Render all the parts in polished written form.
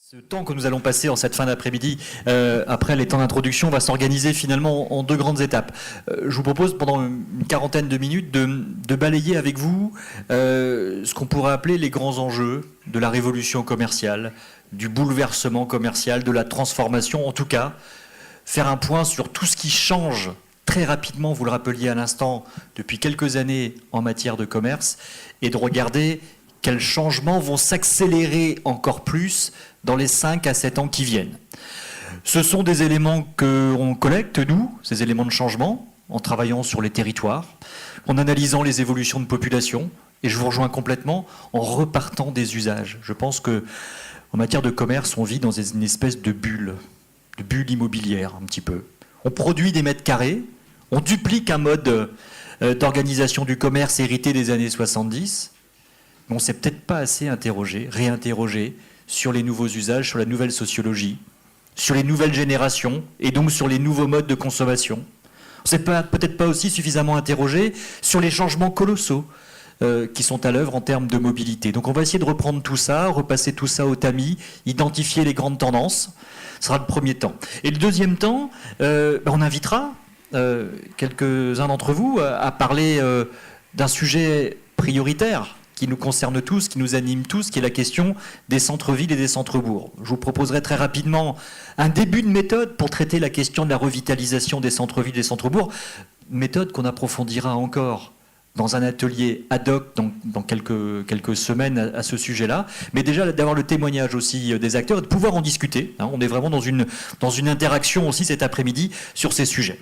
Ce temps que nous allons passer en cette fin d'après-midi, après les temps d'introduction, va s'organiser finalement en deux grandes étapes. Je vous propose pendant une quarantaine de minutes de balayer avec vous ce qu'on pourrait appeler les grands enjeux de la révolution commerciale, du bouleversement commercial, de la transformation, en tout cas, faire un point sur tout ce qui change très rapidement, vous le rappeliez à l'instant, depuis quelques années en matière de commerce, et de regarder quels changements vont s'accélérer encore plus dans les 5 à 7 ans qui viennent. Ce sont des éléments qu'on collecte, nous, ces éléments de changement, en travaillant sur les territoires, en analysant les évolutions de population, et je vous rejoins complètement, en repartant des usages. Je pense qu'en matière de commerce, on vit dans une espèce de bulle immobilière, un petit peu. On produit des mètres carrés, on duplique un mode d'organisation du commerce hérité des années 70, mais on ne s'est peut-être pas assez réinterrogé sur les nouveaux usages, sur la nouvelle sociologie, sur les nouvelles générations et donc sur les nouveaux modes de consommation. On ne s'est peut-être pas aussi suffisamment interrogé sur les changements colossaux qui sont à l'œuvre en termes de mobilité. Donc on va essayer de reprendre tout ça, repasser tout ça au tamis, identifier les grandes tendances. Ce sera le premier temps. Et le deuxième temps, on invitera quelques-uns d'entre vous à parler d'un sujet prioritaire qui nous concerne tous, qui nous anime tous, qui est la question des centres-villes et des centres-bourgs. Je vous proposerai très rapidement un début de méthode pour traiter la question de la revitalisation des centres-villes et des centres-bourgs, méthode qu'on approfondira encore dans un atelier ad hoc dans quelques semaines à ce sujet-là, mais déjà d'avoir le témoignage aussi des acteurs et de pouvoir en discuter. On est vraiment dans une interaction aussi cet après-midi sur ces sujets.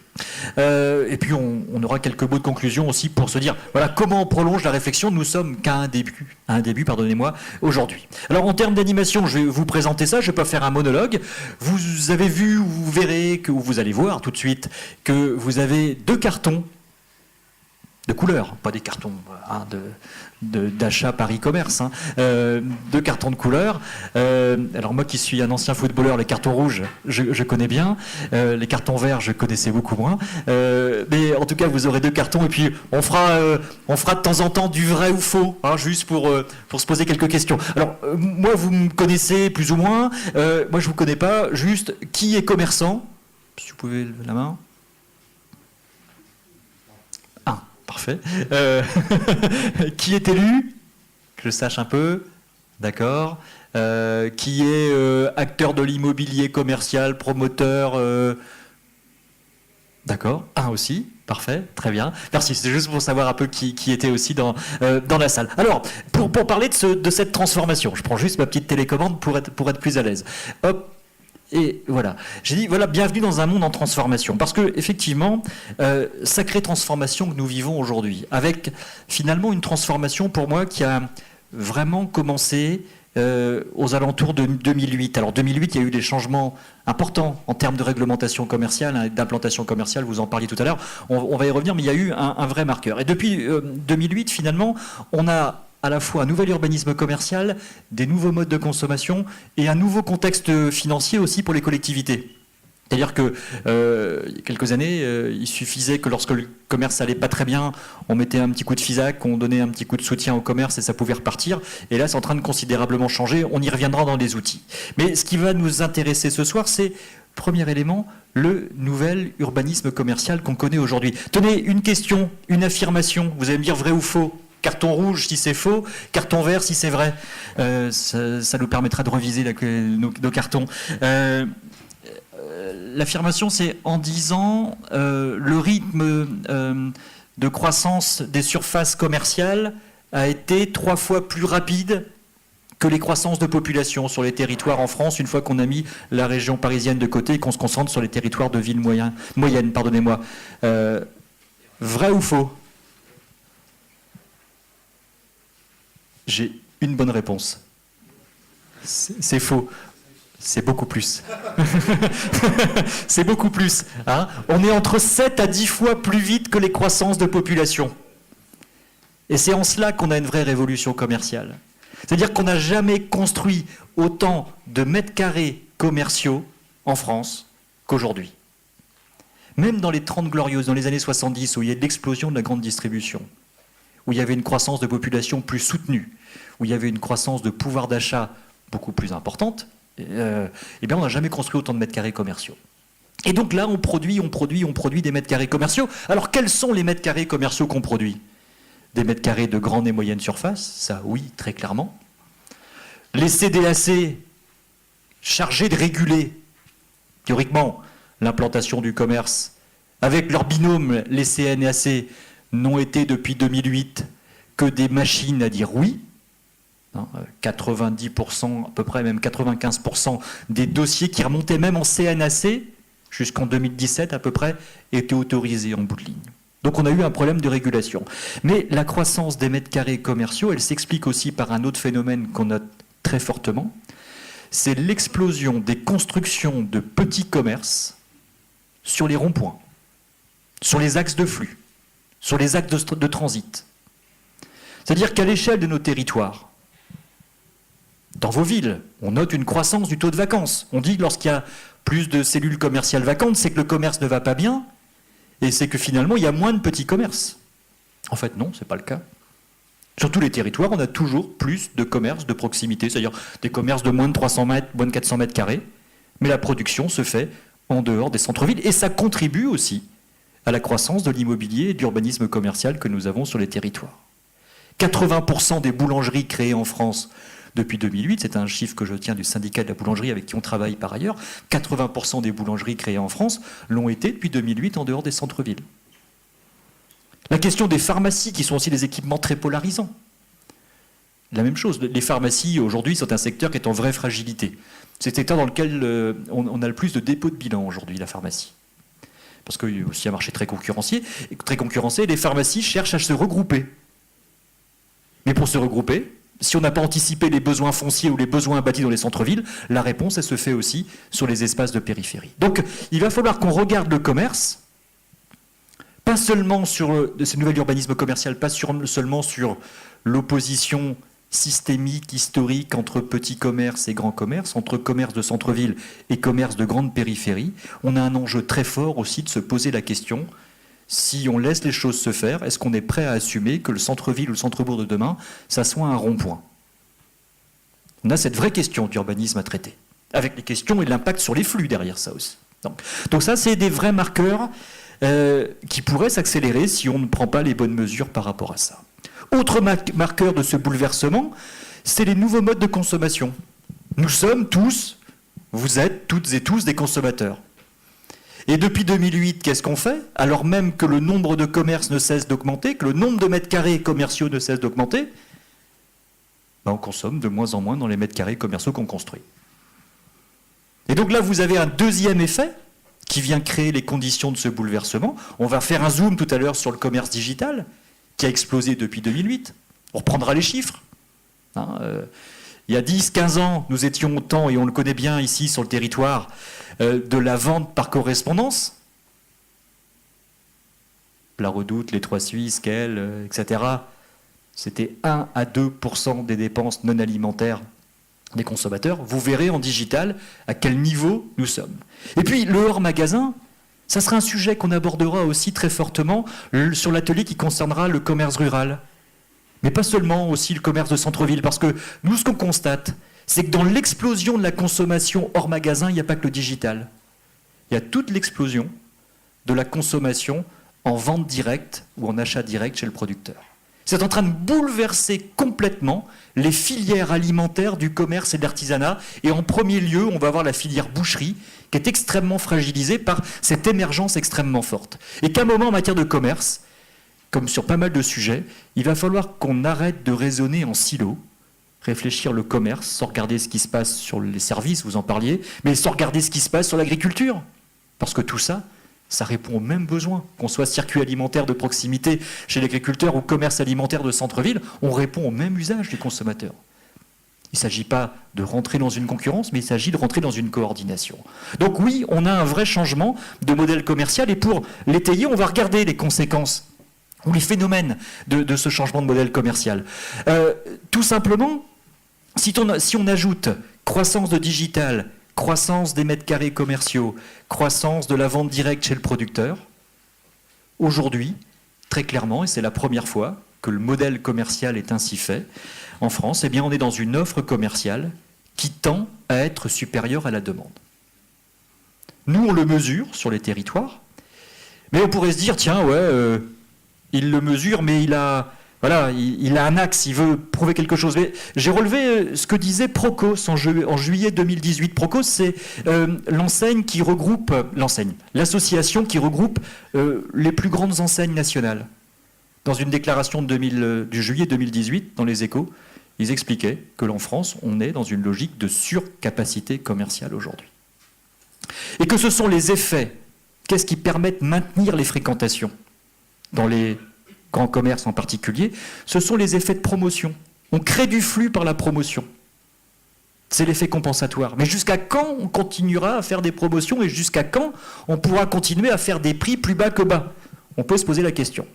Et puis on aura quelques mots de conclusion aussi pour se dire, voilà, comment on prolonge la réflexion. Nous sommes qu'à un début, pardonnez-moi, aujourd'hui. Alors en termes d'animation, je vais vous présenter ça, je ne vais pas faire un monologue. Vous avez vu, ou vous verrez, ou vous allez voir tout de suite, que vous avez 2 cartons de couleurs, pas des cartons d'achat par e-commerce, 2 cartons de couleurs. Alors moi qui suis un ancien footballeur, les cartons rouges, je connais bien, les cartons verts, je connaissais beaucoup moins. Mais en tout cas, vous aurez 2 cartons et puis on fera de temps en temps du vrai ou faux, juste pour se poser quelques questions. Alors moi, vous me connaissez plus ou moins, moi je vous connais pas, juste qui est commerçant, si vous pouvez lever la main. Parfait. Qui est élu? Que je sache un peu. D'accord. Qui est acteur de l'immobilier commercial, promoteur? D'accord. Un aussi. Parfait. Très bien. Merci. C'est juste pour savoir un peu qui était aussi dans la salle. Alors, pour parler de cette transformation, je prends juste ma petite télécommande pour être plus à l'aise. Hop. Et voilà, j'ai dit, voilà, bienvenue dans un monde en transformation. Parce que, effectivement, sacrée transformation que nous vivons aujourd'hui, avec finalement une transformation pour moi qui a vraiment commencé aux alentours de 2008. Alors 2008, il y a eu des changements importants en termes de réglementation commerciale, d'implantation commerciale, vous en parliez tout à l'heure, on va y revenir, mais il y a eu un vrai marqueur. Et depuis 2008, finalement, on a à la fois un nouvel urbanisme commercial, des nouveaux modes de consommation et un nouveau contexte financier aussi pour les collectivités. C'est-à-dire que il y a quelques années, il suffisait que lorsque le commerce allait pas très bien, on mettait un petit coup de FISAC, on donnait un petit coup de soutien au commerce et ça pouvait repartir. Et là, c'est en train de considérablement changer. On y reviendra dans les outils. Mais ce qui va nous intéresser ce soir, c'est, premier élément, le nouvel urbanisme commercial qu'on connaît aujourd'hui. Tenez, une question, une affirmation. Vous allez me dire vrai ou faux. Carton rouge si c'est faux, carton vert si c'est vrai. Ça nous permettra de reviser nos cartons. L'affirmation, c'est en disant le rythme de croissance des surfaces commerciales a été 3 fois plus rapide que les croissances de population sur les territoires en France, une fois qu'on a mis la région parisienne de côté et qu'on se concentre sur les territoires de villes moyennes. Pardonnez-moi. Vrai ou faux? J'ai une bonne réponse. C'est faux. C'est beaucoup plus. C'est beaucoup plus. On est entre 7 à 10 fois plus vite que les croissances de population. Et c'est en cela qu'on a une vraie révolution commerciale. C'est-à-dire qu'on n'a jamais construit autant de mètres carrés commerciaux en France qu'aujourd'hui. Même dans les 30 glorieuses, dans les années 70, où il y a de l'explosion de la grande distribution, où il y avait une croissance de population plus soutenue, où il y avait une croissance de pouvoir d'achat beaucoup plus importante, eh bien on n'a jamais construit autant de mètres carrés commerciaux. Et donc là, on produit des mètres carrés commerciaux. Alors quels sont les mètres carrés commerciaux qu'on produit? Des mètres carrés de grande et moyenne surface, ça oui, très clairement. Les CDAC chargés de réguler, théoriquement, l'implantation du commerce, avec leur binôme, les CNAC, n'ont été depuis 2008 que des machines à dire oui. 90%, à peu près même 95% des dossiers qui remontaient même en CNAC, jusqu'en 2017 à peu près, étaient autorisés en bout de ligne. Donc on a eu un problème de régulation. Mais la croissance des mètres carrés commerciaux, elle s'explique aussi par un autre phénomène qu'on note très fortement, c'est l'explosion des constructions de petits commerces sur les ronds-points, sur les axes de flux, sur les axes de transit. C'est-à-dire qu'à l'échelle de nos territoires, dans vos villes, on note une croissance du taux de vacances. On dit que lorsqu'il y a plus de cellules commerciales vacantes, c'est que le commerce ne va pas bien, et c'est que finalement, il y a moins de petits commerces. En fait, non, ce n'est pas le cas. Sur tous les territoires, on a toujours plus de commerces de proximité, c'est-à-dire des commerces de moins de 300 mètres, moins de 400 mètres carrés, mais la production se fait en dehors des centres-villes, et ça contribue aussi à la croissance de l'immobilier et de l'urbanisme commercial que nous avons sur les territoires. 80% des boulangeries créées en France depuis 2008, c'est un chiffre que je tiens du syndicat de la boulangerie avec qui on travaille par ailleurs, 80% des boulangeries créées en France l'ont été depuis 2008 en dehors des centres-villes. La question des pharmacies, qui sont aussi des équipements très polarisants. La même chose, les pharmacies aujourd'hui sont un secteur qui est en vraie fragilité. C'est le secteur dans lequel on a le plus de dépôts de bilan aujourd'hui, la pharmacie. Parce qu'il y a aussi un marché très concurrencé, les pharmacies cherchent à se regrouper. Mais pour se regrouper, si on n'a pas anticipé les besoins fonciers ou les besoins bâtis dans les centres-villes, la réponse, elle se fait aussi sur les espaces de périphérie. Donc, il va falloir qu'on regarde le commerce, pas seulement sur ce nouvel urbanisme commercial, pas seulement sur l'opposition systémique, historique entre petits commerces et grands commerces, entre commerce de centre-ville et commerce de grande périphérie. On a un enjeu très fort aussi de se poser la question: si on laisse les choses se faire, est-ce qu'on est prêt à assumer que le centre-ville ou le centre-bourg de demain, ça soit un rond-point? On a cette vraie question d'urbanisme à traiter, avec les questions et l'impact sur les flux derrière ça aussi. Donc ça, c'est des vrais marqueurs qui pourraient s'accélérer si on ne prend pas les bonnes mesures par rapport à ça. Autre marqueur de ce bouleversement, c'est les nouveaux modes de consommation. Nous sommes tous, vous êtes toutes et tous des consommateurs. Et depuis 2008, qu'est-ce qu'on fait? Alors même que le nombre de commerces ne cesse d'augmenter, que le nombre de mètres carrés commerciaux ne cesse d'augmenter, on consomme de moins en moins dans les mètres carrés commerciaux qu'on construit. Et donc là, vous avez un deuxième effet qui vient créer les conditions de ce bouleversement. On va faire un zoom tout à l'heure sur le commerce digital, qui a explosé depuis 2008. On reprendra les chiffres. Il y a 10-15 ans, nous étions au temps, et on le connaît bien ici sur le territoire, de la vente par correspondance. La Redoute, les Trois Suisses, Quelle, etc. C'était 1 à 2% des dépenses non alimentaires des consommateurs. Vous verrez en digital à quel niveau nous sommes. Et puis le hors-magasin, ça sera un sujet qu'on abordera aussi très fortement sur l'atelier qui concernera le commerce rural. Mais pas seulement, aussi le commerce de centre-ville, parce que nous, ce qu'on constate, c'est que dans l'explosion de la consommation hors magasin, il n'y a pas que le digital. Il y a toute l'explosion de la consommation en vente directe ou en achat direct chez le producteur. C'est en train de bouleverser complètement les filières alimentaires du commerce et de l'artisanat. Et en premier lieu, on va avoir la filière boucherie, qui est extrêmement fragilisée par cette émergence extrêmement forte. Et qu'à un moment, en matière de commerce, comme sur pas mal de sujets, il va falloir qu'on arrête de raisonner en silo, réfléchir le commerce, sans regarder ce qui se passe sur les services, vous en parliez, mais sans regarder ce qui se passe sur l'agriculture. Parce que tout ça, ça répond aux mêmes besoins. Qu'on soit circuit alimentaire de proximité chez l'agriculteur ou commerce alimentaire de centre-ville, on répond au même usage du consommateur. Il ne s'agit pas de rentrer dans une concurrence, mais il s'agit de rentrer dans une coordination. Donc oui, on a un vrai changement de modèle commercial, et pour l'étayer, on va regarder les conséquences ou les phénomènes de ce changement de modèle commercial. Tout simplement, si on ajoute croissance de digital, croissance des mètres carrés commerciaux, croissance de la vente directe chez le producteur, aujourd'hui, très clairement, et c'est la première fois que le modèle commercial est ainsi fait, en France, eh bien, on est dans une offre commerciale qui tend à être supérieur à la demande. Nous, on le mesure sur les territoires, mais on pourrait se dire, tiens, ouais, il le mesure, mais il a un axe, il veut prouver quelque chose. Mais j'ai relevé ce que disait Procos en juillet 2018. Procos, c'est l'association qui regroupe les plus grandes enseignes nationales. Dans une déclaration du juillet 2018, dans les Échos, ils expliquaient que en France, on est dans une logique de surcapacité commerciale aujourd'hui. Et que ce sont les effets, qu'est-ce qui permet de maintenir les fréquentations dans les grands commerces en particulier, ce sont les effets de promotion. On crée du flux par la promotion. C'est l'effet compensatoire. Mais jusqu'à quand on continuera à faire des promotions et jusqu'à quand on pourra continuer à faire des prix plus bas que bas? On peut se poser la question.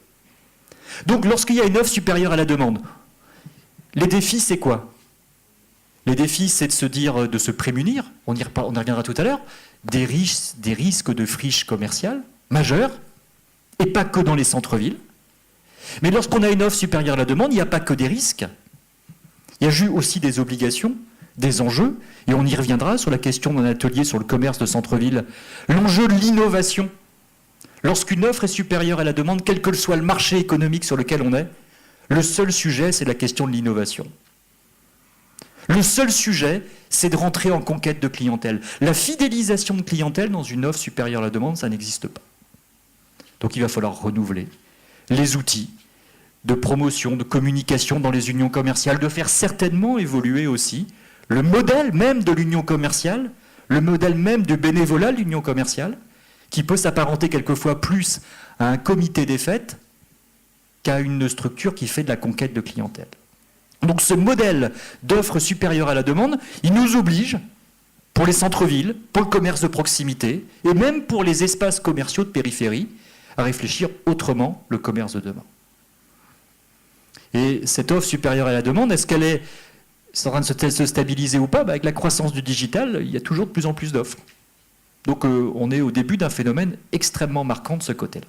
Donc lorsqu'il y a une offre supérieure à la demande, les défis, c'est quoi? Les défis, c'est de se dire, de se prémunir, on y reviendra tout à l'heure, des risques de friche commerciale majeurs, et pas que dans les centres-villes. Mais lorsqu'on a une offre supérieure à la demande, il n'y a pas que des risques, il y a aussi des obligations, des enjeux, et on y reviendra sur la question d'un atelier sur le commerce de centre-ville, l'enjeu de l'innovation. Lorsqu'une offre est supérieure à la demande, quel que soit le marché économique sur lequel on est, le seul sujet, c'est la question de l'innovation. Le seul sujet, c'est de rentrer en conquête de clientèle. La fidélisation de clientèle dans une offre supérieure à la demande, ça n'existe pas. Donc il va falloir renouveler les outils de promotion, de communication dans les unions commerciales, de faire certainement évoluer aussi le modèle même de l'union commerciale, le modèle même du bénévolat de l'union commerciale, qui peut s'apparenter quelquefois plus à un comité des fêtes qu'à une structure qui fait de la conquête de clientèle. Donc ce modèle d'offre supérieure à la demande, il nous oblige, pour les centres-villes, pour le commerce de proximité, et même pour les espaces commerciaux de périphérie, à réfléchir autrement le commerce de demain. Et cette offre supérieure à la demande, est-ce qu'elle est en train de se stabiliser ou pas? Avec la croissance du digital, il y a toujours de plus en plus d'offres. Donc on est au début d'un phénomène extrêmement marquant de ce côté-là.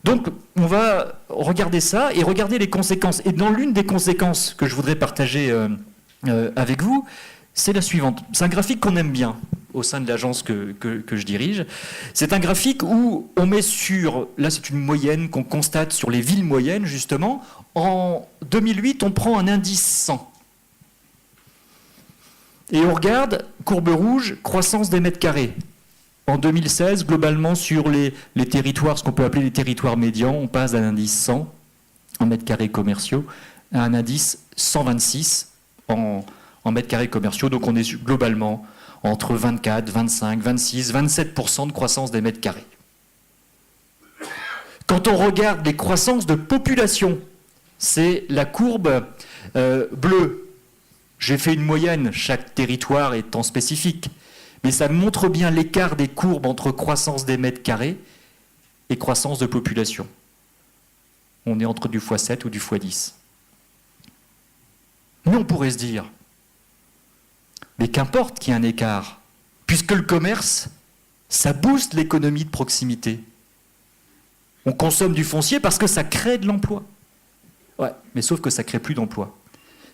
Donc on va regarder ça et regarder les conséquences. Et dans l'une des conséquences que je voudrais partager avec vous, c'est la suivante. C'est un graphique qu'on aime bien au sein de l'agence que je dirige. C'est un graphique où on met là c'est une moyenne qu'on constate sur les villes moyennes justement. En 2008, on prend un indice 100. Et on regarde, courbe rouge, croissance des mètres carrés. En 2016, globalement, sur les territoires, ce qu'on peut appeler les territoires médians, on passe d'un indice 100 en mètres carrés commerciaux à un indice 126 en mètres carrés commerciaux. Donc on est globalement entre 24, 25, 26, 27% de croissance des mètres carrés. Quand on regarde les croissances de population, c'est la courbe bleue. J'ai fait une moyenne, chaque territoire étant spécifique. Mais ça montre bien l'écart des courbes entre croissance des mètres carrés et croissance de population. On est entre du x7 ou du x10. Mais on pourrait se dire, mais qu'importe qu'il y ait un écart, puisque le commerce, ça booste l'économie de proximité. On consomme du foncier parce que ça crée de l'emploi. Ouais, mais sauf que ça ne crée plus d'emploi.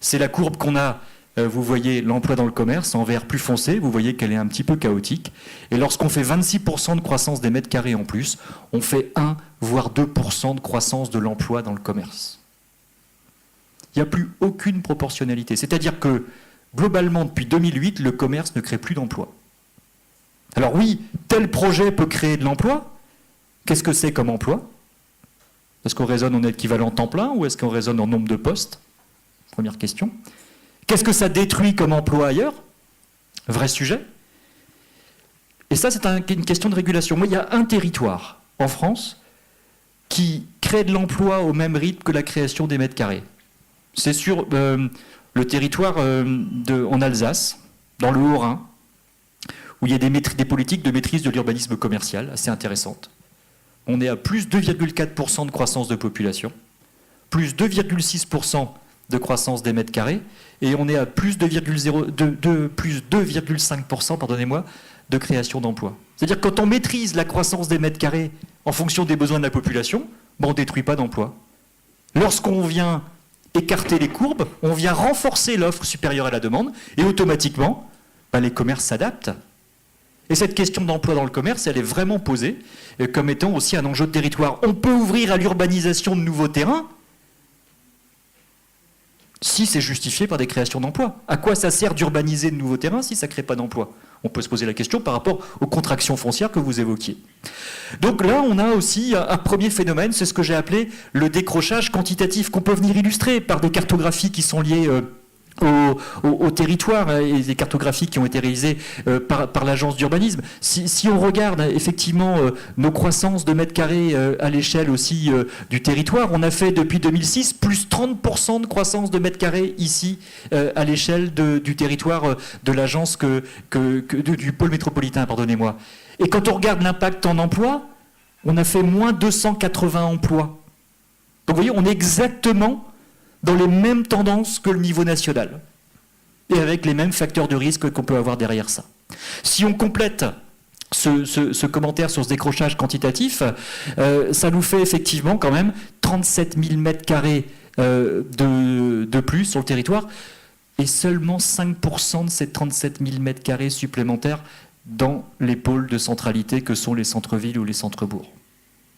C'est la courbe qu'on a. Vous voyez l'emploi dans le commerce en vert plus foncé, vous voyez qu'elle est un petit peu chaotique. Et lorsqu'on fait 26% de croissance des mètres carrés en plus, on fait 1 voire 2% de croissance de l'emploi dans le commerce. Il n'y a plus aucune proportionnalité. C'est-à-dire que, globalement, depuis 2008, le commerce ne crée plus d'emploi. Alors oui, tel projet peut créer de l'emploi. Qu'est-ce que c'est comme emploi? Est-ce qu'on raisonne en équivalent temps plein ou est-ce qu'on raisonne en nombre de postes? Première question. Qu'est-ce que ça détruit comme emploi ailleurs? Vrai sujet. Et ça, c'est une question de régulation. Moi, il y a un territoire en France qui crée de l'emploi au même rythme que la création des mètres carrés. C'est sur le territoire en Alsace, dans le Haut-Rhin, où il y a des politiques de maîtrise de l'urbanisme commercial assez intéressantes. On est à plus 2,4% de croissance de population, plus 2,6% de croissance des mètres carrés, et on est à plus 2,5% pardonnez-moi, de création d'emplois. C'est-à-dire que quand on maîtrise la croissance des mètres carrés en fonction des besoins de la population, on ne détruit pas d'emplois. Lorsqu'on vient écarter les courbes, on vient renforcer l'offre supérieure à la demande, et automatiquement, les commerces s'adaptent. Et cette question d'emploi dans le commerce, elle est vraiment posée comme étant aussi un enjeu de territoire. On peut ouvrir à l'urbanisation de nouveaux terrains si c'est justifié par des créations d'emplois. À quoi ça sert d'urbaniser de nouveaux terrains si ça ne crée pas d'emplois? On peut se poser la question par rapport aux contractions foncières que vous évoquiez. Donc là, on a aussi un premier phénomène, c'est ce que j'ai appelé le décrochage quantitatif, qu'on peut venir illustrer par des cartographies qui sont liées au territoire et des cartographies qui ont été réalisées par l'agence d'urbanisme. Si on regarde effectivement nos croissances de mètres carrés à l'échelle aussi du territoire, on a fait depuis 2006 plus 30% de croissance de mètres carrés ici à l'échelle du territoire de l'agence du pôle métropolitain, pardonnez-moi. Et quand on regarde l'impact en emploi, on a fait moins 280 emplois. Donc vous voyez, on est exactement dans les mêmes tendances que le niveau national, et avec les mêmes facteurs de risque qu'on peut avoir derrière ça. Si on complète ce commentaire sur ce décrochage quantitatif, ça nous fait effectivement quand même 37 000 mètres carrés de plus sur le territoire, et seulement 5% de ces 37 000 mètres carrés supplémentaires dans les pôles de centralité que sont les centres-villes ou les centres-bourgs.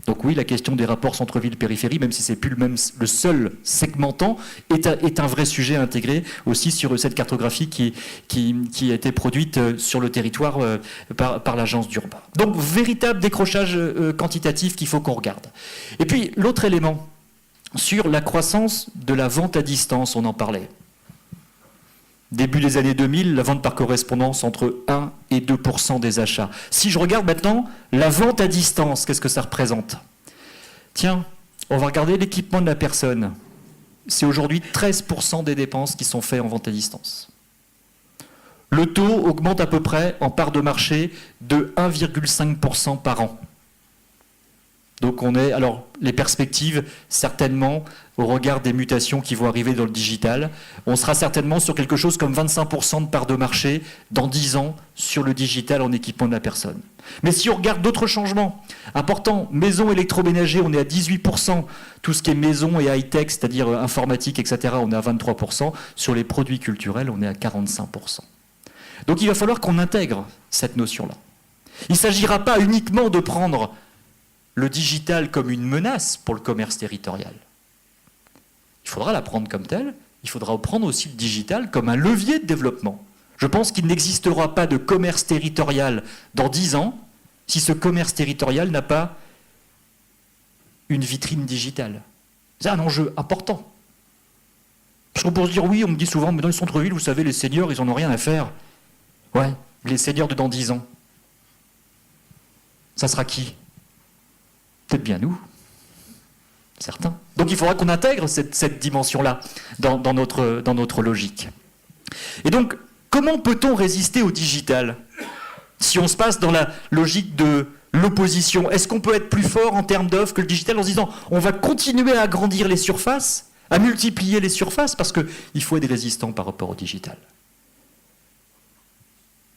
Donc oui, la question des rapports centre-ville-périphérie, même si ce n'est plus le seul segmentant, est un vrai sujet à intégrer aussi sur cette cartographie qui a été produite sur le territoire par l'agence d'Urba. Donc véritable décrochage quantitatif qu'il faut qu'on regarde. Et puis l'autre élément, sur la croissance de la vente à distance, on en parlait. Début des années 2000, la vente par correspondance entre 1 et 2% des achats. Si je regarde maintenant la vente à distance, qu'est-ce que ça représente? Tiens, on va regarder l'équipement de la personne. C'est aujourd'hui 13% des dépenses qui sont faites en vente à distance. Le taux augmente à peu près en part de marché de 1,5% par an. Donc les perspectives, certainement, au regard des mutations qui vont arriver dans le digital, on sera certainement sur quelque chose comme 25% de part de marché dans 10 ans sur le digital en équipement de la personne. Mais si on regarde d'autres changements importants, maison électroménager, on est à 18%, tout ce qui est maison et high-tech, c'est-à-dire informatique, etc., on est à 23%, sur les produits culturels, on est à 45%. Donc il va falloir qu'on intègre cette notion-là. Il ne s'agira pas uniquement de prendre le digital comme une menace pour le commerce territorial. Il faudra la prendre comme telle, il faudra prendre aussi le digital comme un levier de développement. Je pense qu'il n'existera pas de commerce territorial dans 10 ans si ce commerce territorial n'a pas une vitrine digitale. C'est un enjeu important. Parce qu'on peut se dire, oui, on me dit souvent, mais dans les centres-villes, vous savez, les seniors, ils n'en ont rien à faire. Ouais, les seniors de dans 10 ans. Ça sera qui? Peut-être bien nous, certains. Donc il faudra qu'on intègre cette dimension-là dans notre logique. Et donc, comment peut-on résister au digital si on se passe dans la logique de l'opposition? Est-ce qu'on peut être plus fort en termes d'offres que le digital en se disant on va continuer à agrandir les surfaces, à multiplier les surfaces, parce qu'il faut être résistant par rapport au digital?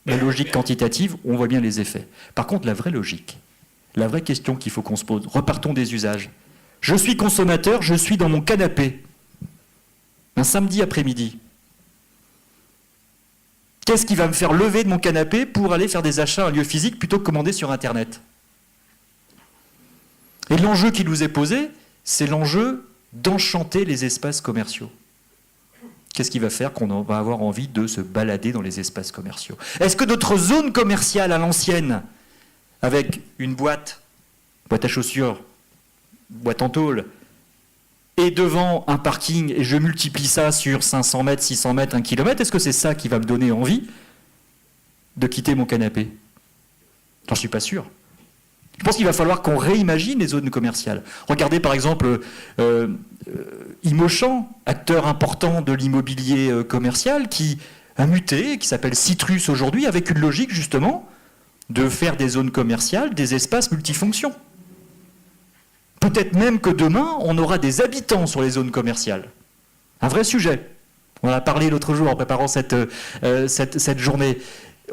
La logique quantitative, on voit bien les effets. Par contre, la vraie logique, la vraie question qu'il faut qu'on se pose, repartons des usages. Je suis consommateur, je suis dans mon canapé, un samedi après-midi. Qu'est-ce qui va me faire lever de mon canapé pour aller faire des achats à un lieu physique plutôt que commander sur Internet? Et l'enjeu qui nous est posé, c'est l'enjeu d'enchanter les espaces commerciaux. Qu'est-ce qui va faire qu'on va avoir envie de se balader dans les espaces commerciaux? Est-ce que notre zone commerciale à l'ancienne, avec une boîte à chaussures, boîte en tôle, et devant un parking, et je multiplie ça sur 500 mètres, 600 mètres, 1 kilomètre, est-ce que c'est ça qui va me donner envie de quitter mon canapé? J'en suis pas sûr. Je pense qu'il va falloir qu'on réimagine les zones commerciales. Regardez par exemple Imochamp, acteur important de l'immobilier commercial, qui a muté, qui s'appelle Citrus aujourd'hui, avec une logique justement de faire des zones commerciales, des espaces multifonctions. Peut-être même que demain, on aura des habitants sur les zones commerciales. Un vrai sujet. On en a parlé l'autre jour en préparant cette journée.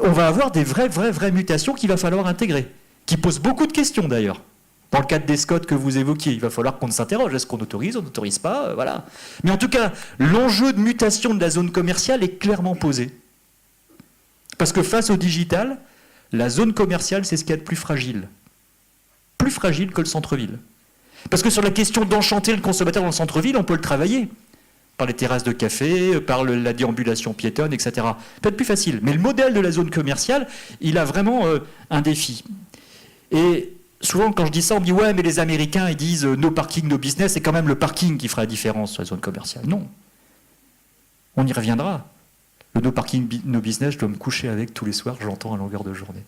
On va avoir des vraies mutations qu'il va falloir intégrer, qui posent beaucoup de questions d'ailleurs. Dans le cadre des SCOT que vous évoquiez, il va falloir qu'on s'interroge. Est-ce qu'on autorise, on n'autorise pas, voilà. Mais en tout cas, l'enjeu de mutation de la zone commerciale est clairement posé. Parce que face au digital, la zone commerciale, c'est ce qu'il y a de plus fragile. Plus fragile que le centre-ville. Parce que sur la question d'enchanter le consommateur dans le centre-ville, on peut le travailler. Par les terrasses de café, par la déambulation piétonne, etc. Peut-être plus facile. Mais le modèle de la zone commerciale, il a vraiment un défi. Et souvent, quand je dis ça, on me dit « Ouais, mais les Américains, ils disent no parking, no business, c'est quand même le parking qui fera la différence sur la zone commerciale. » Non. On y reviendra. Le no parking, no business, je dois me coucher avec tous les soirs, j'entends à longueur de journée.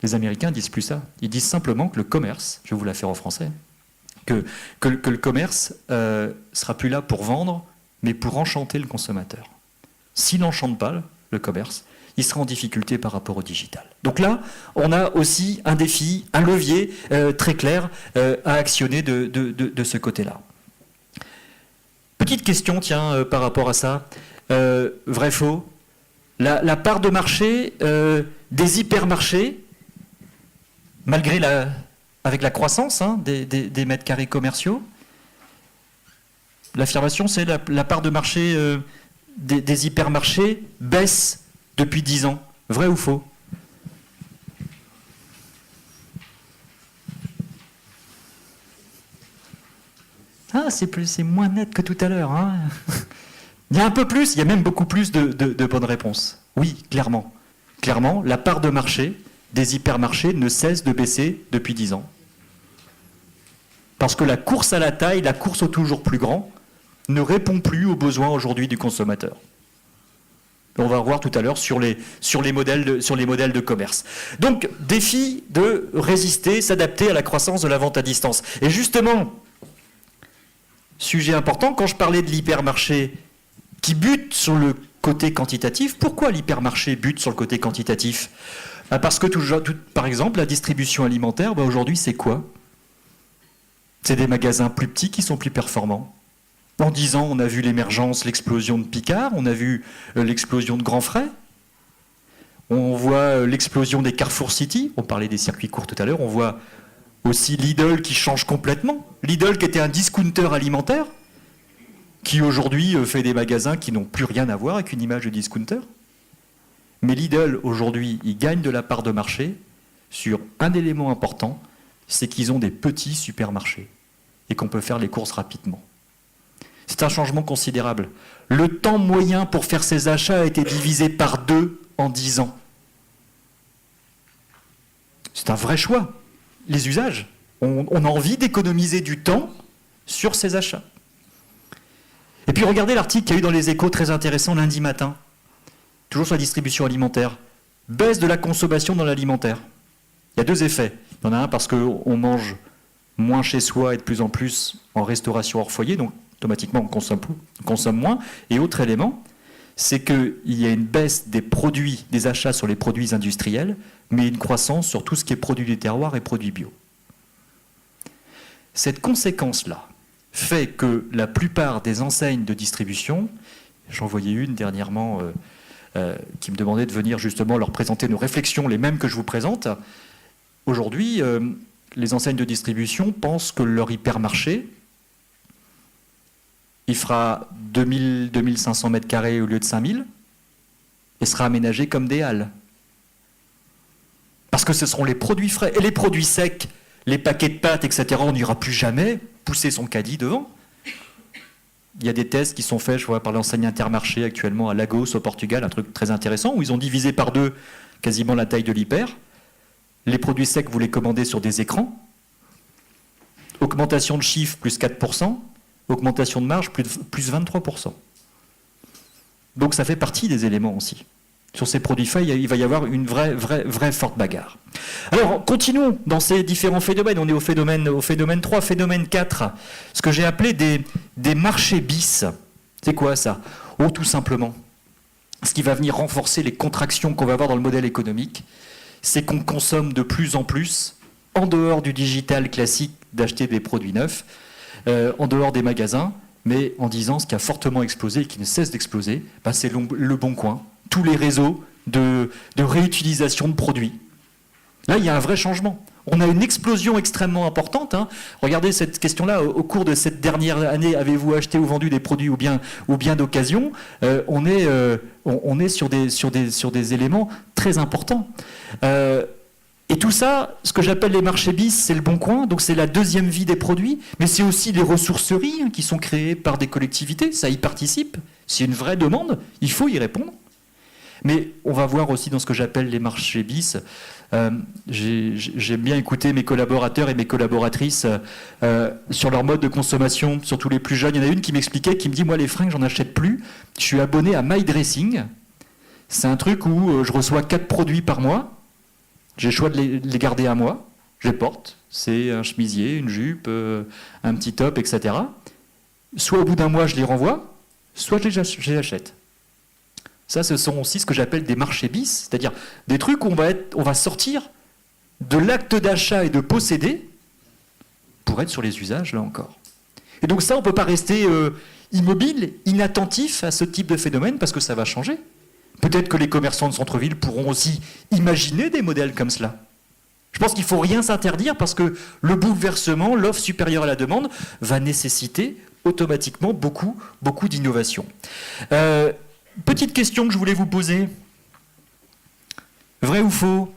Les Américains disent plus ça. Ils disent simplement que le commerce, je vais vous la faire en français, que le commerce sera plus là pour vendre, mais pour enchanter le consommateur. S'il n'enchante pas le commerce, il sera en difficulté par rapport au digital. Donc là, on a aussi un défi, un levier très clair à actionner de ce côté-là. Petite question, tiens, par rapport à ça. Vrai, faux. La part de marché des hypermarchés, malgré avec la croissance des mètres carrés commerciaux, l'affirmation, c'est la part de marché des hypermarchés baisse depuis 10 ans. Vrai ou faux? Ah, c'est moins net que tout à l'heure. Hein. Il y a un peu plus, il y a même beaucoup plus de bonnes réponses. Oui, clairement. Clairement, la part de marché des hypermarchés ne cesse de baisser depuis 10 ans. Parce que la course à la taille, la course au toujours plus grand, ne répond plus aux besoins aujourd'hui du consommateur. On va voir tout à l'heure sur les modèles de commerce. Donc, défi de résister, s'adapter à la croissance de la vente à distance. Et justement, sujet important, quand je parlais de l'hypermarché qui bute sur le côté quantitatif, pourquoi l'hypermarché bute sur le côté quantitatif? Parce que, par exemple, la distribution alimentaire, aujourd'hui, c'est quoi? C'est des magasins plus petits qui sont plus performants. En 10 ans, on a vu l'émergence, l'explosion de Picard, on a vu l'explosion de Grand Frais, on voit l'explosion des Carrefour City, on parlait des circuits courts tout à l'heure, on voit aussi Lidl qui change complètement. Lidl qui était un discounter alimentaire, qui aujourd'hui fait des magasins qui n'ont plus rien à voir avec une image de discounter. Mais Lidl, aujourd'hui, il gagne de la part de marché sur un élément important, c'est qu'ils ont des petits supermarchés et qu'on peut faire les courses rapidement. C'est un changement considérable. Le temps moyen pour faire ses achats a été divisé par 2 en 10 ans. C'est un vrai choix. Les usages. On a envie d'économiser du temps sur ses achats. Et puis regardez l'article qu'il y a eu dans les Échos, très intéressant, lundi matin. Toujours sur la distribution alimentaire. Baisse de la consommation dans l'alimentaire. Il y a 2 effets. Il y en a un parce qu'on mange moins chez soi et de plus en plus en restauration hors foyer, donc automatiquement on consomme moins. Et autre élément, c'est qu'il y a une baisse des produits, des achats sur les produits industriels, mais une croissance sur tout ce qui est produits du terroir et produits bio. Cette conséquence-là fait que la plupart des enseignes de distribution, j'en voyais une dernièrement qui me demandait de venir justement leur présenter nos réflexions, les mêmes que je vous présente. Aujourd'hui, les enseignes de distribution pensent que leur hypermarché, il fera 2000-2500 mètres carrés au lieu de 5000 et sera aménagé comme des halles. Parce que ce seront les produits frais. Et les produits secs, les paquets de pâtes, etc., on n'ira plus jamais pousser son caddie devant. Il y a des tests qui sont faits, je vois, par l'enseigne Intermarché actuellement à Lagos, au Portugal, un truc très intéressant, où ils ont divisé par 2 quasiment la taille de l'hyper. Les produits secs, vous les commandez sur des écrans. Augmentation de chiffre, plus 4%. Augmentation de marge, plus 23%. Donc ça fait partie des éléments aussi. Sur ces produits faits, il va y avoir une vraie forte bagarre. Alors, continuons dans ces différents phénomènes. On est au phénomène 3, phénomène 4. Ce que j'ai appelé des marchés bis. C'est quoi ça? Oh, tout simplement. Ce qui va venir renforcer les contractions qu'on va avoir dans le modèle économique, c'est qu'on consomme de plus en plus, en dehors du digital classique d'acheter des produits neufs, en dehors des magasins, mais en 10 ans, ce qui a fortement explosé et qui ne cesse d'exploser, c'est le Bon Coin, tous les réseaux de réutilisation de produits. Là, il y a un vrai changement. On a une explosion extrêmement importante. Hein. Regardez cette question-là. Au cours de cette dernière année, avez-vous acheté ou vendu des produits ou bien d'occasion? On est sur des éléments très importants. Et tout ça, ce que j'appelle les marchés bis, c'est le Bon Coin, donc c'est la deuxième vie des produits, mais c'est aussi les ressourceries qui sont créées par des collectivités, ça y participe. C'est une vraie demande, il faut y répondre. Mais on va voir aussi dans ce que j'appelle les marchés bis. J'aime bien écouter mes collaborateurs et mes collaboratrices sur leur mode de consommation, surtout les plus jeunes. Il y en a une qui m'expliquait, qui me dit, moi les fringues, j'en achète plus. Je suis abonné à My Dressing. C'est un truc où je reçois 4 produits par mois. J'ai le choix de les garder à moi. Je les porte. C'est un chemisier, une jupe, un petit top, etc. Soit au bout d'un mois, je les renvoie, soit je les achète. Ça, ce sont aussi ce que j'appelle des marchés bis, c'est-à-dire des trucs où on va sortir de l'acte d'achat et de posséder pour être sur les usages, là encore. Et donc ça, on ne peut pas rester immobile, inattentif à ce type de phénomène, parce que ça va changer. Peut-être que les commerçants de centre-ville pourront aussi imaginer des modèles comme cela. Je pense qu'il ne faut rien s'interdire, parce que le bouleversement, l'offre supérieure à la demande, va nécessiter automatiquement beaucoup d'innovation. Petite question que je voulais vous poser. Vrai ou faux?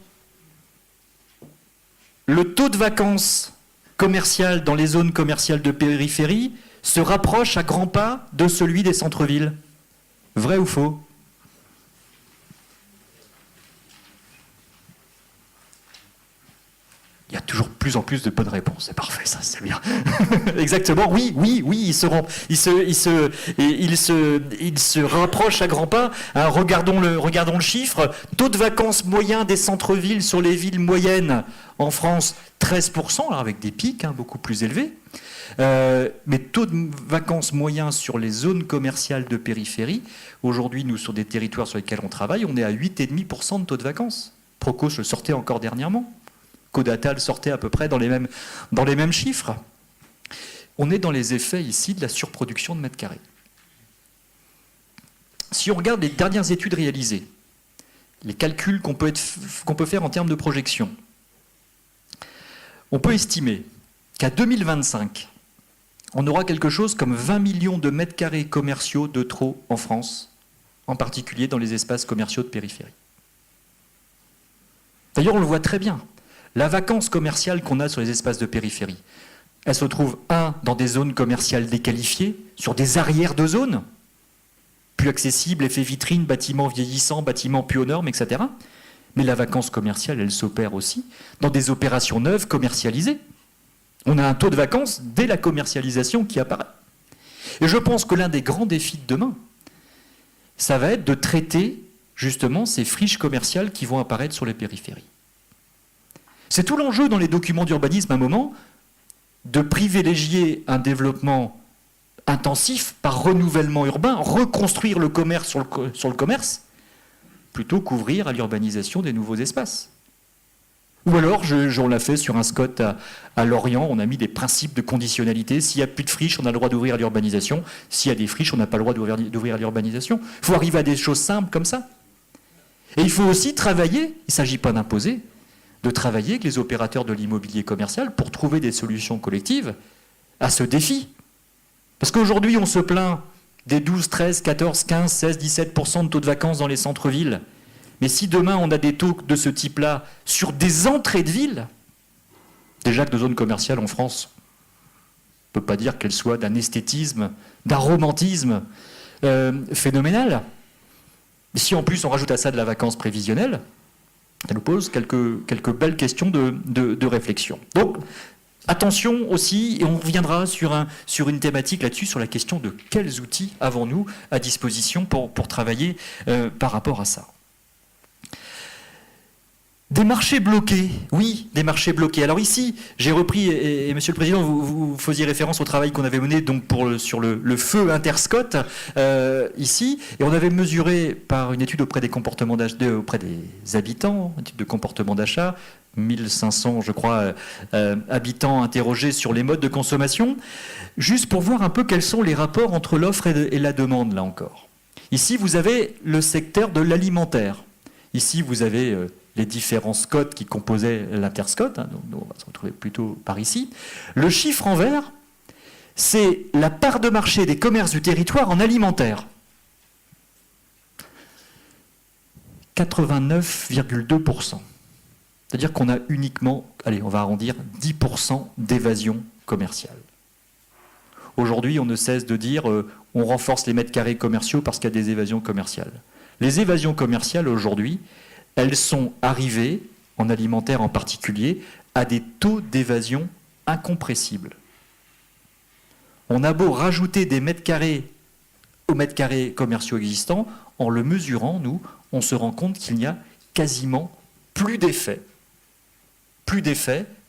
Le taux de vacances commerciales dans les zones commerciales de périphérie se rapproche à grands pas de celui des centres-villes. Vrai ou faux? Il y a toujours plus en plus de bonnes réponses. C'est parfait, ça, c'est bien. Exactement, oui, il se rapproche à grands pas. Hein, regardons le chiffre. Taux de vacances moyen des centres-villes sur les villes moyennes en France, 13%, alors avec des pics beaucoup plus élevés. Mais taux de vacances moyen sur les zones commerciales de périphérie, aujourd'hui, nous, sur des territoires sur lesquels on travaille, on est à 8,5% de taux de vacances. Procos le sortait encore dernièrement. Codata le sortait à peu près dans les mêmes chiffres. On est dans les effets ici de la surproduction de mètres carrés. Si on regarde les dernières études réalisées, les calculs qu'on peut faire en termes de projection, on peut estimer qu'à 2025, on aura quelque chose comme 20 millions de mètres carrés commerciaux de trop en France, en particulier dans les espaces commerciaux de périphérie. D'ailleurs, on le voit très bien. La vacance commerciale qu'on a sur les espaces de périphérie, elle se trouve, dans des zones commerciales déqualifiées, sur des arrières de zones, plus accessibles, effet vitrine, bâtiments vieillissants, bâtiments plus aux normes, etc. Mais la vacance commerciale, elle s'opère aussi dans des opérations neuves commercialisées. On a un taux de vacances dès la commercialisation qui apparaît. Et je pense que l'un des grands défis de demain, ça va être de traiter justement ces friches commerciales qui vont apparaître sur les périphéries. C'est tout l'enjeu dans les documents d'urbanisme à un moment, de privilégier un développement intensif par renouvellement urbain, reconstruire le commerce sur le commerce, plutôt qu'ouvrir à l'urbanisation des nouveaux espaces. Ou alors, on l'a fait sur un SCOT à Lorient, on a mis des principes de conditionnalité. S'il n'y a plus de friches, on a le droit d'ouvrir à l'urbanisation. S'il y a des friches, on n'a pas le droit d'ouvrir à l'urbanisation. Il faut arriver à des choses simples comme ça. Et il faut aussi travailler, il ne s'agit pas d'imposer, de travailler avec les opérateurs de l'immobilier commercial pour trouver des solutions collectives à ce défi. Parce qu'aujourd'hui, on se plaint des 12, 13, 14, 15, 16, 17% de taux de vacances dans les centres-villes. Mais si demain, on a des taux de ce type-là sur des entrées de ville, déjà que nos zones commerciales en France, on ne peut pas dire qu'elles soient d'un esthétisme, d'un romantisme phénoménal. Mais si en plus on rajoute à ça de la vacance prévisionnelle, ça nous pose quelques belles questions de réflexion. Donc, attention aussi, et on reviendra sur une thématique là-dessus, sur la question de quels outils avons-nous à disposition pour travailler par rapport à ça. Des marchés bloqués, oui, des marchés bloqués. Alors ici, j'ai repris, et Monsieur le Président, vous faisiez référence au travail qu'on avait mené donc sur le feu Interscot ici, et on avait mesuré par une étude auprès des comportements auprès des habitants, une étude de comportement d'achat, 1500, je crois, habitants interrogés sur les modes de consommation, juste pour voir un peu quels sont les rapports entre l'offre et la demande, là encore. Ici, vous avez le secteur de l'alimentaire. Ici, vous avez les différents SCOT qui composaient l'Interscot, hein, donc on va se retrouver plutôt par ici. Le chiffre en vert, c'est la part de marché des commerces du territoire en alimentaire. 89,2%. C'est-à-dire qu'on a uniquement, allez, on va arrondir, 10% d'évasion commerciale. Aujourd'hui, on ne cesse de dire on renforce les mètres carrés commerciaux parce qu'il y a des évasions commerciales. Les évasions commerciales, aujourd'hui, elles sont arrivées, en alimentaire en particulier, à des taux d'évasion incompressibles. On a beau rajouter des mètres carrés aux mètres carrés commerciaux existants, en le mesurant, nous, on se rend compte qu'il n'y a quasiment plus d'effet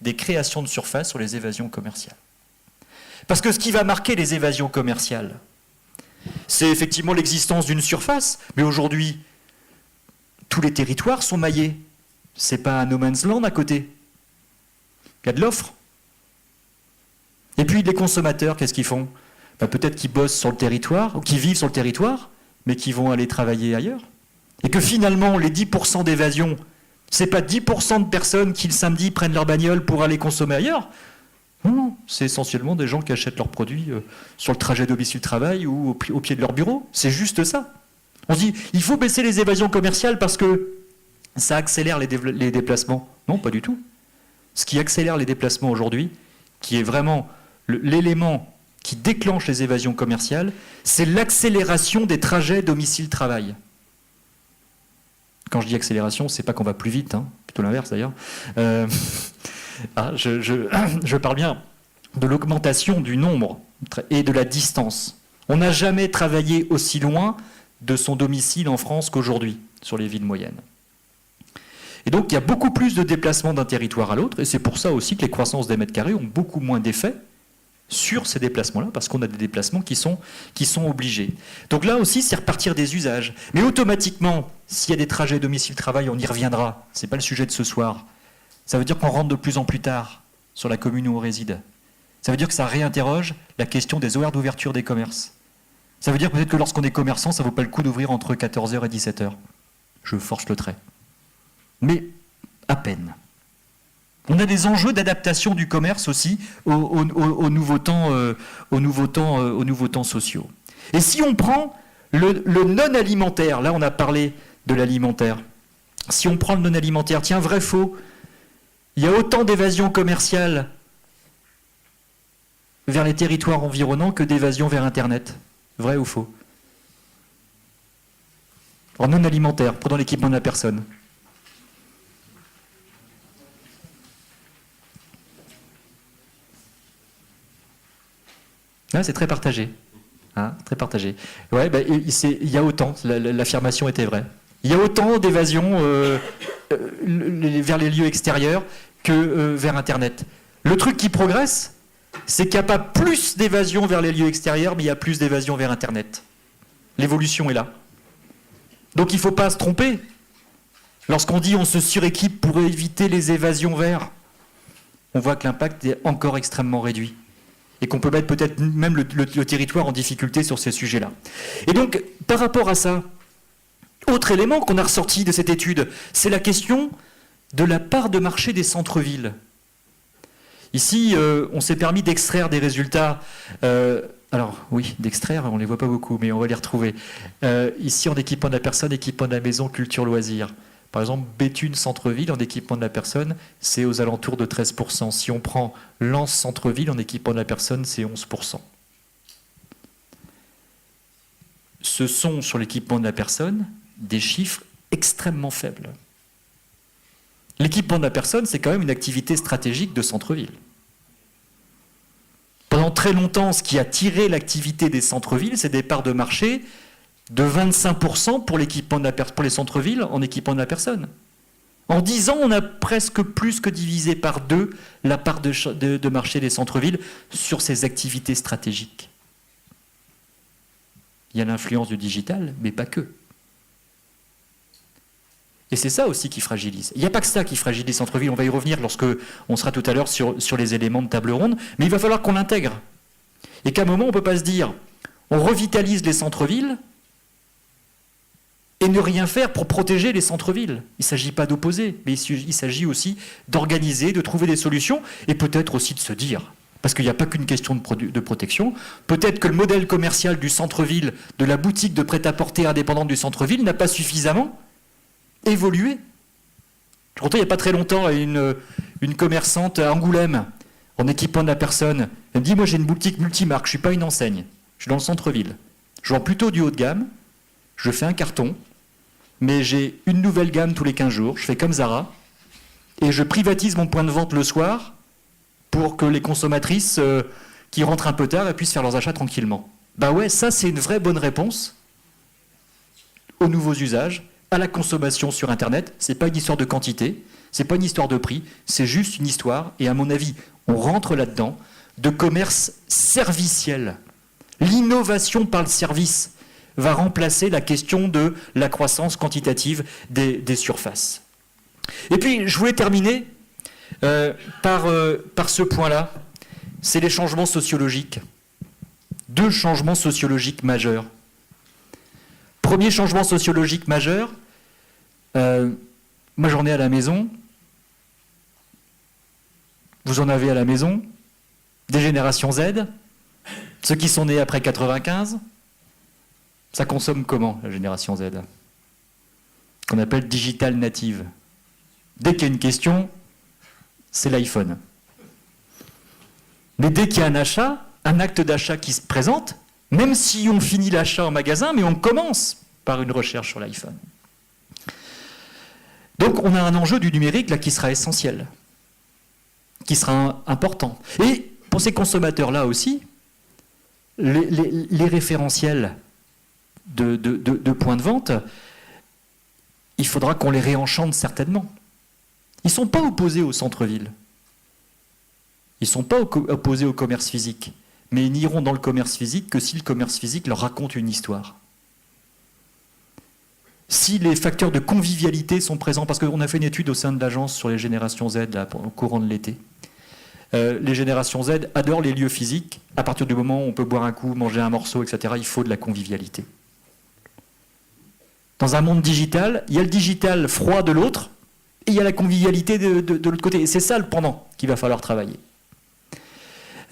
des créations de surface sur les évasions commerciales. Parce que ce qui va marquer les évasions commerciales, c'est effectivement l'existence d'une surface, mais aujourd'hui, tous les territoires sont maillés. Ce n'est pas un no man's land à côté. Il y a de l'offre. Et puis les consommateurs, qu'est-ce qu'ils font? Peut-être qu'ils bossent sur le territoire, ou qu'ils vivent sur le territoire, mais qu'ils vont aller travailler ailleurs. Et que finalement, les 10% d'évasion, ce n'est pas 10% de personnes qui le samedi prennent leur bagnole pour aller consommer ailleurs. Non, c'est essentiellement des gens qui achètent leurs produits sur le trajet domicile-travail ou au pied de leur bureau. C'est juste ça. On se dit, il faut baisser les évasions commerciales parce que ça accélère les déplacements. Non, pas du tout. Ce qui accélère les déplacements aujourd'hui, qui est vraiment l'élément qui déclenche les évasions commerciales, c'est l'accélération des trajets domicile-travail. Quand je dis accélération, c'est pas qu'on va plus vite, hein, plutôt l'inverse d'ailleurs. Je parle bien de l'augmentation du nombre et de la distance. On n'a jamais travaillé aussi loin de son domicile en France qu'aujourd'hui, sur les villes moyennes. Et donc il y a beaucoup plus de déplacements d'un territoire à l'autre, et c'est pour ça aussi que les croissances des mètres carrés ont beaucoup moins d'effet sur ces déplacements-là, parce qu'on a des déplacements qui sont obligés. Donc là aussi, c'est repartir des usages. Mais automatiquement, s'il y a des trajets domicile-travail, on y reviendra. Ce n'est pas le sujet de ce soir. Ça veut dire qu'on rentre de plus en plus tard sur la commune où on réside. Ça veut dire que ça réinterroge la question des horaires d'ouverture des commerces. Ça veut dire peut-être que lorsqu'on est commerçant, ça ne vaut pas le coup d'ouvrir entre 14h et 17h. Je force le trait. Mais à peine. On a des enjeux d'adaptation du commerce aussi aux nouveaux temps sociaux. Et si on prend le non-alimentaire, là on a parlé de l'alimentaire, si on prend le non-alimentaire, tiens, vrai, faux, il y a autant d'évasion commerciale vers les territoires environnants que d'évasion vers Internet. Vrai ou faux? En non-alimentaire, prenons l'équipement de la personne. Ah, c'est très partagé. Hein, très partagé. Ouais, il y a autant, l'affirmation était vraie. Il y a autant d'évasion vers les lieux extérieurs que vers Internet. Le truc qui progresse, c'est qu'il n'y a pas plus d'évasion vers les lieux extérieurs, mais il y a plus d'évasion vers Internet. L'évolution est là. Donc il ne faut pas se tromper. Lorsqu'on dit on se suréquipe pour éviter les évasions vers, on voit que l'impact est encore extrêmement réduit. Et qu'on peut mettre peut-être même le territoire en difficulté sur ces sujets-là. Et donc, par rapport à ça, autre élément qu'on a ressorti de cette étude, c'est la question de la part de marché des centres-villes. Ici, on s'est permis d'extraire des résultats. Alors, oui, d'extraire, on ne les voit pas beaucoup, mais on va les retrouver. Ici, en équipement de la personne, équipement de la maison, culture, loisirs. Par exemple, Béthune centre-ville en équipement de la personne, c'est aux alentours de 13%. Si on prend Lens centre-ville en équipement de la personne, c'est 11%. Ce sont, sur l'équipement de la personne, des chiffres extrêmement faibles. L'équipement de la personne, c'est quand même une activité stratégique de centre-ville. Pendant très longtemps, ce qui a tiré l'activité des centres-villes, c'est des parts de marché de 25% pour les centres-villes en équipement de la personne. En 10 ans, on a presque plus que divisé par 2 la part de marché des centres-villes sur ces activités stratégiques. Il y a l'influence du digital, mais pas que. Et c'est ça aussi qui fragilise. Il n'y a pas que ça qui fragilise les centres-villes. On va y revenir lorsque on sera tout à l'heure sur les éléments de table ronde, mais il va falloir qu'on l'intègre. Et qu'à un moment, on ne peut pas se dire, on revitalise les centres-villes, et ne rien faire pour protéger les centres-villes. Il ne s'agit pas d'opposer, mais il s'agit aussi d'organiser, de trouver des solutions, et peut-être aussi de se dire, parce qu'il n'y a pas qu'une question de protection, peut-être que le modèle commercial du centre-ville, de la boutique de prêt-à-porter indépendante du centre-ville, n'a pas suffisamment évolué. Je rencontrais il n'y a pas très longtemps une commerçante à Angoulême, en équipant de la personne. Elle me dit, moi j'ai une boutique multimarque, je ne suis pas une enseigne, je suis dans le centre-ville. Je vends plutôt du haut de gamme, je fais un carton, mais j'ai une nouvelle gamme tous les 15 jours, je fais comme Zara, et je privatise mon point de vente le soir pour que les consommatrices qui rentrent un peu tard puissent faire leurs achats tranquillement. Ben ouais, ça c'est une vraie bonne réponse aux nouveaux usages, à la consommation sur Internet. C'est pas une histoire de quantité, c'est pas une histoire de prix, c'est juste une histoire, et à mon avis, on rentre là-dedans, de commerce serviciel. L'innovation par le service va remplacer la question de la croissance quantitative des surfaces. Et puis, je voulais terminer par ce point-là, c'est les changements sociologiques. 2 changements sociologiques majeurs. Premier changement sociologique majeur, moi j'en ai à la maison, vous en avez à la maison, des générations Z, ceux qui sont nés après 95, ça consomme comment, la génération Z? Qu'on appelle digital native. Dès qu'il y a une question, c'est l'iPhone. Mais dès qu'il y a un achat, un acte d'achat qui se présente, même si on finit l'achat en magasin, mais on commence par une recherche sur l'iPhone. Donc on a un enjeu du numérique là qui sera essentiel, qui sera important. Et pour ces consommateurs-là aussi, les référentiels de points de vente, il faudra qu'on les réenchante certainement. Ils ne sont pas opposés au centre-ville. Ils ne sont pas opposés au commerce physique. Mais ils n'iront dans le commerce physique que si le commerce physique leur raconte une histoire. Si les facteurs de convivialité sont présents, parce qu'on a fait une étude au sein de l'agence sur les générations Z là, au courant de l'été. Les générations Z adorent les lieux physiques. À partir du moment où on peut boire un coup, manger un morceau, etc., il faut de la convivialité. Dans un monde digital, il y a le digital froid de l'autre, et il y a la convivialité de l'autre côté. Et c'est ça le pendant qu'il va falloir travailler.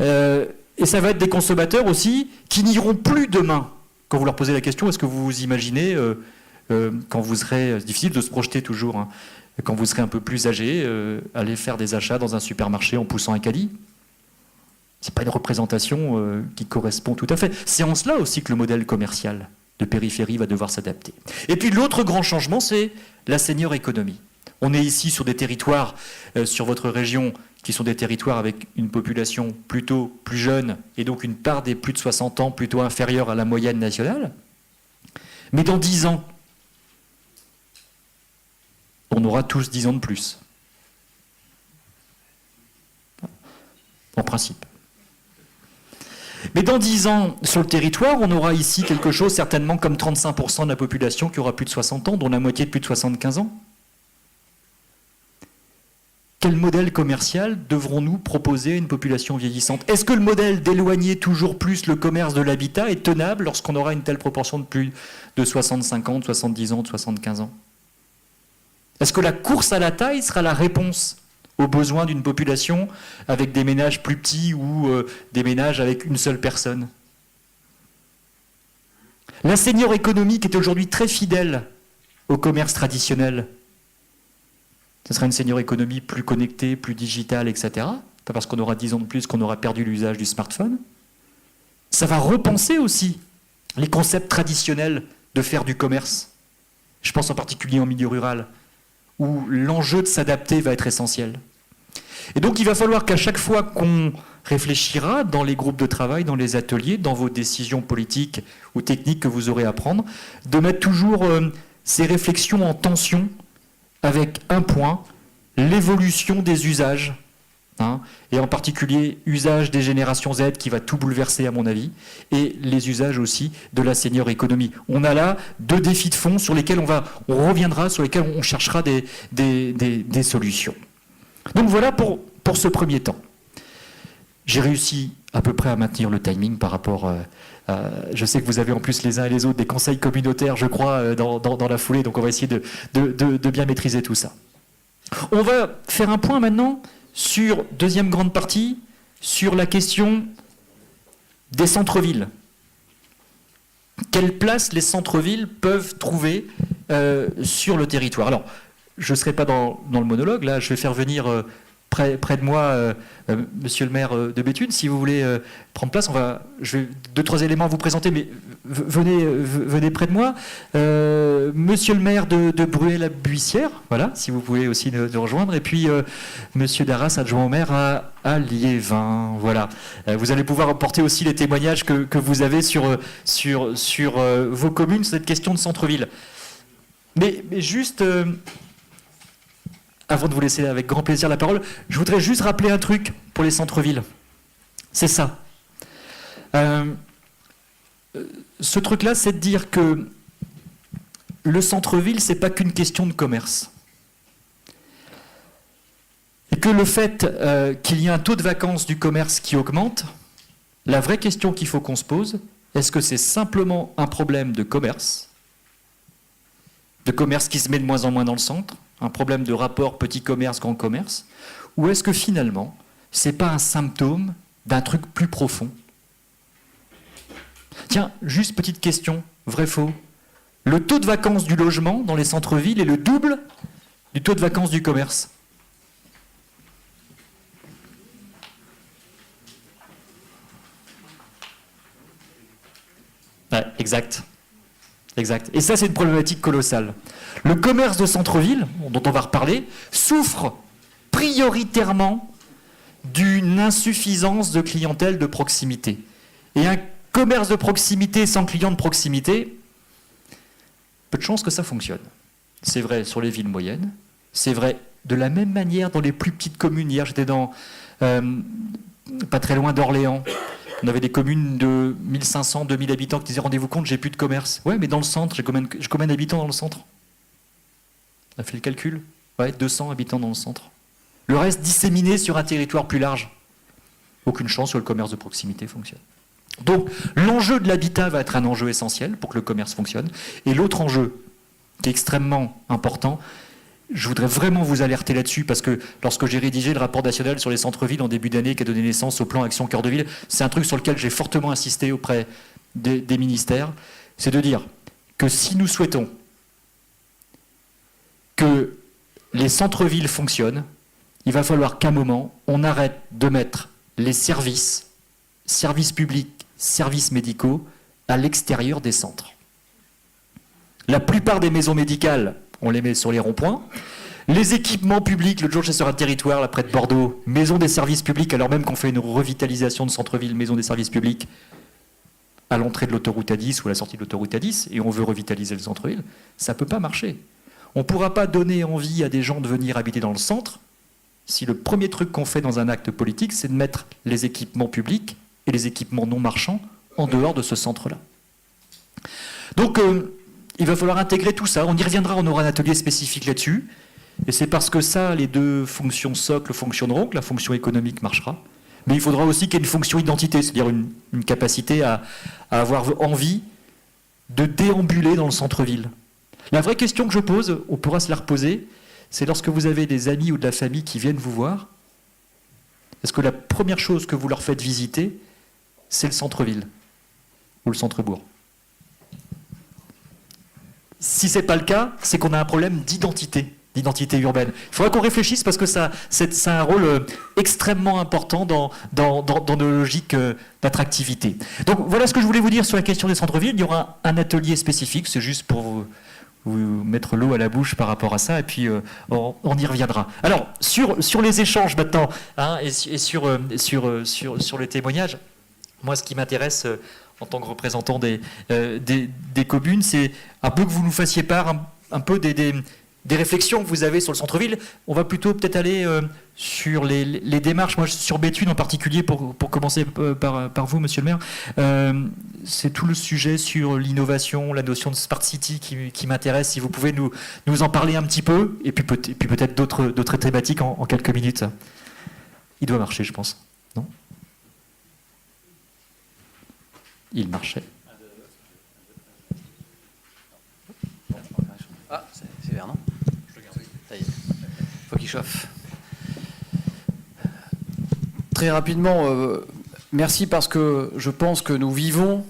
Et ça va être des consommateurs aussi qui n'iront plus demain. Quand vous leur posez la question, est-ce que vous vous imaginez, quand vous serez, c'est difficile de se projeter toujours, hein, quand vous serez un peu plus âgé, aller faire des achats dans un supermarché en poussant un caddie? Ce n'est pas une représentation qui correspond tout à fait. C'est en cela aussi que le modèle commercial de périphérie va devoir s'adapter. Et puis l'autre grand changement, c'est la senior économie. On est ici sur des territoires, sur votre région, qui sont des territoires avec une population plutôt plus jeune, et donc une part des plus de 60 ans plutôt inférieure à la moyenne nationale. Mais dans 10 ans, on aura tous 10 ans de plus. En principe. Mais dans 10 ans, sur le territoire, on aura ici quelque chose certainement comme 35% de la population qui aura plus de 60 ans, dont la moitié de plus de 75 ans. Quel modèle commercial devrons-nous proposer à une population vieillissante? Est-ce que le modèle d'éloigner toujours plus le commerce de l'habitat est tenable lorsqu'on aura une telle proportion de plus de 65 ans, de 70 ans, de 75 ans? Est-ce que la course à la taille sera la réponse aux besoins d'une population avec des ménages plus petits ou des ménages avec une seule personne? La senior économique est aujourd'hui très fidèle au commerce traditionnel. Ce sera une senior économie plus connectée, plus digitale, etc. Pas parce qu'on aura 10 ans de plus qu'on aura perdu l'usage du smartphone. Ça va repenser aussi les concepts traditionnels de faire du commerce. Je pense en particulier en milieu rural, où l'enjeu de s'adapter va être essentiel. Et donc il va falloir qu'à chaque fois qu'on réfléchira dans les groupes de travail, dans les ateliers, dans vos décisions politiques ou techniques que vous aurez à prendre, de mettre toujours ces réflexions en tension avec un point, l'évolution des usages, hein, et en particulier usage des générations Z qui va tout bouleverser à mon avis, et les usages aussi de la senior économie. On a là 2 défis de fond sur lesquels on reviendra, sur lesquels on cherchera des solutions. Donc voilà pour ce premier temps. J'ai réussi à peu près à maintenir le timing par rapport Je sais que vous avez en plus les uns et les autres des conseils communautaires, je crois, dans la foulée, donc on va essayer de bien maîtriser tout ça. On va faire un point maintenant sur, deuxième grande partie, sur la question des centres-villes. Quelle place les centres-villes peuvent trouver sur le territoire? Alors, je ne serai pas dans le monologue, là, je vais faire venir près de moi monsieur le maire de Béthune. Si vous voulez prendre place, je vais 2-3 éléments à vous présenter, mais venez près de moi. Monsieur le maire de Bruay-la-Buissière, voilà, si vous pouvez aussi nous rejoindre. Et puis monsieur Darras, adjoint au maire à Liévin. Voilà. Vous allez pouvoir apporter aussi les témoignages que vous avez sur vos communes sur cette question de centre-ville. Mais juste... avant de vous laisser avec grand plaisir la parole, je voudrais juste rappeler un truc pour les centres-villes. C'est ça. Ce truc-là, c'est de dire que le centre-ville, c'est pas qu'une question de commerce. Et que le fait qu'il y ait un taux de vacances du commerce qui augmente, la vraie question qu'il faut qu'on se pose, est-ce que c'est simplement un problème de commerce qui se met de moins en moins dans le centre, un problème de rapport petit commerce, grand commerce, ou est-ce que finalement, c'est pas un symptôme d'un truc plus profond? Tiens, juste petite question, vrai-faux. Le taux de vacances du logement dans les centres-villes est le double du taux de vacances du commerce. Ouais, exact. Exact. Et ça, c'est une problématique colossale. Le commerce de centre-ville, dont on va reparler, souffre prioritairement d'une insuffisance de clientèle de proximité. Et un commerce de proximité sans client de proximité, peu de chances que ça fonctionne. C'est vrai sur les villes moyennes, c'est vrai de la même manière dans les plus petites communes. Hier, j'étais pas très loin d'Orléans. On avait des communes de 1500, 2000 habitants qui disaient « Rendez-vous compte, j'ai plus de commerce. » Ouais, mais dans le centre, j'ai combien d'habitants dans le centre? On a fait le calcul? Ouais, 200 habitants dans le centre. Le reste disséminé sur un territoire plus large. Aucune chance que le commerce de proximité fonctionne. Donc, l'enjeu de l'habitat va être un enjeu essentiel pour que le commerce fonctionne. Et l'autre enjeu, qui est extrêmement important, je voudrais vraiment vous alerter là-dessus, parce que lorsque j'ai rédigé le rapport national sur les centres-villes en début d'année qui a donné naissance au plan Action Cœur de Ville, c'est un truc sur lequel j'ai fortement insisté auprès des ministères, c'est de dire que si nous souhaitons que les centres-villes fonctionnent, il va falloir qu'à un moment, on arrête de mettre les services publics, services médicaux, à l'extérieur des centres. La plupart des maisons médicales, on les met sur les ronds-points. Les équipements publics, l'autre jour j'étais sur un territoire, là près de Bordeaux, maison des services publics, alors même qu'on fait une revitalisation de centre-ville, maison des services publics, à l'entrée de l'autoroute A10 ou à la sortie de l'autoroute A10, et on veut revitaliser le centre-ville, ça ne peut pas marcher. On ne pourra pas donner envie à des gens de venir habiter dans le centre si le premier truc qu'on fait dans un acte politique, c'est de mettre les équipements publics et les équipements non marchands en dehors de ce centre-là. Donc, il va falloir intégrer tout ça. On y reviendra, on aura un atelier spécifique là-dessus. Et c'est parce que ça, les deux fonctions socles fonctionneront, que la fonction économique marchera. Mais il faudra aussi qu'il y ait une fonction identité, c'est-à-dire une capacité à avoir envie de déambuler dans le centre-ville. La vraie question que je pose, on pourra se la reposer, c'est lorsque vous avez des amis ou de la famille qui viennent vous voir, est-ce que la première chose que vous leur faites visiter, c'est le centre-ville ou le centre-bourg? Si ce n'est pas le cas, c'est qu'on a un problème d'identité urbaine. Il faudra qu'on réfléchisse parce que ça a un rôle extrêmement important dans nos logiques d'attractivité. Donc voilà ce que je voulais vous dire sur la question des centres-villes. Il y aura un atelier spécifique, c'est juste pour vous mettre l'eau à la bouche par rapport à ça, et puis on y reviendra. Alors, sur les échanges maintenant, hein, et sur les témoignages, moi ce qui m'intéresse en tant que représentant des communes, c'est un peu que vous nous fassiez part un peu des réflexions que vous avez sur le centre-ville. On va plutôt peut-être aller sur les démarches. Moi, sur Béthune en particulier, pour commencer par vous, monsieur le maire, c'est tout le sujet sur l'innovation, la notion de Smart City qui m'intéresse. Si vous pouvez nous en parler un petit peu, et puis peut-être d'autres thématiques en quelques minutes. Il doit marcher, je pense. Non ? il marchait. Ah, c'est vert, non? Ça y est. Faut qu'il chauffe. Très rapidement, merci parce que je pense que nous vivons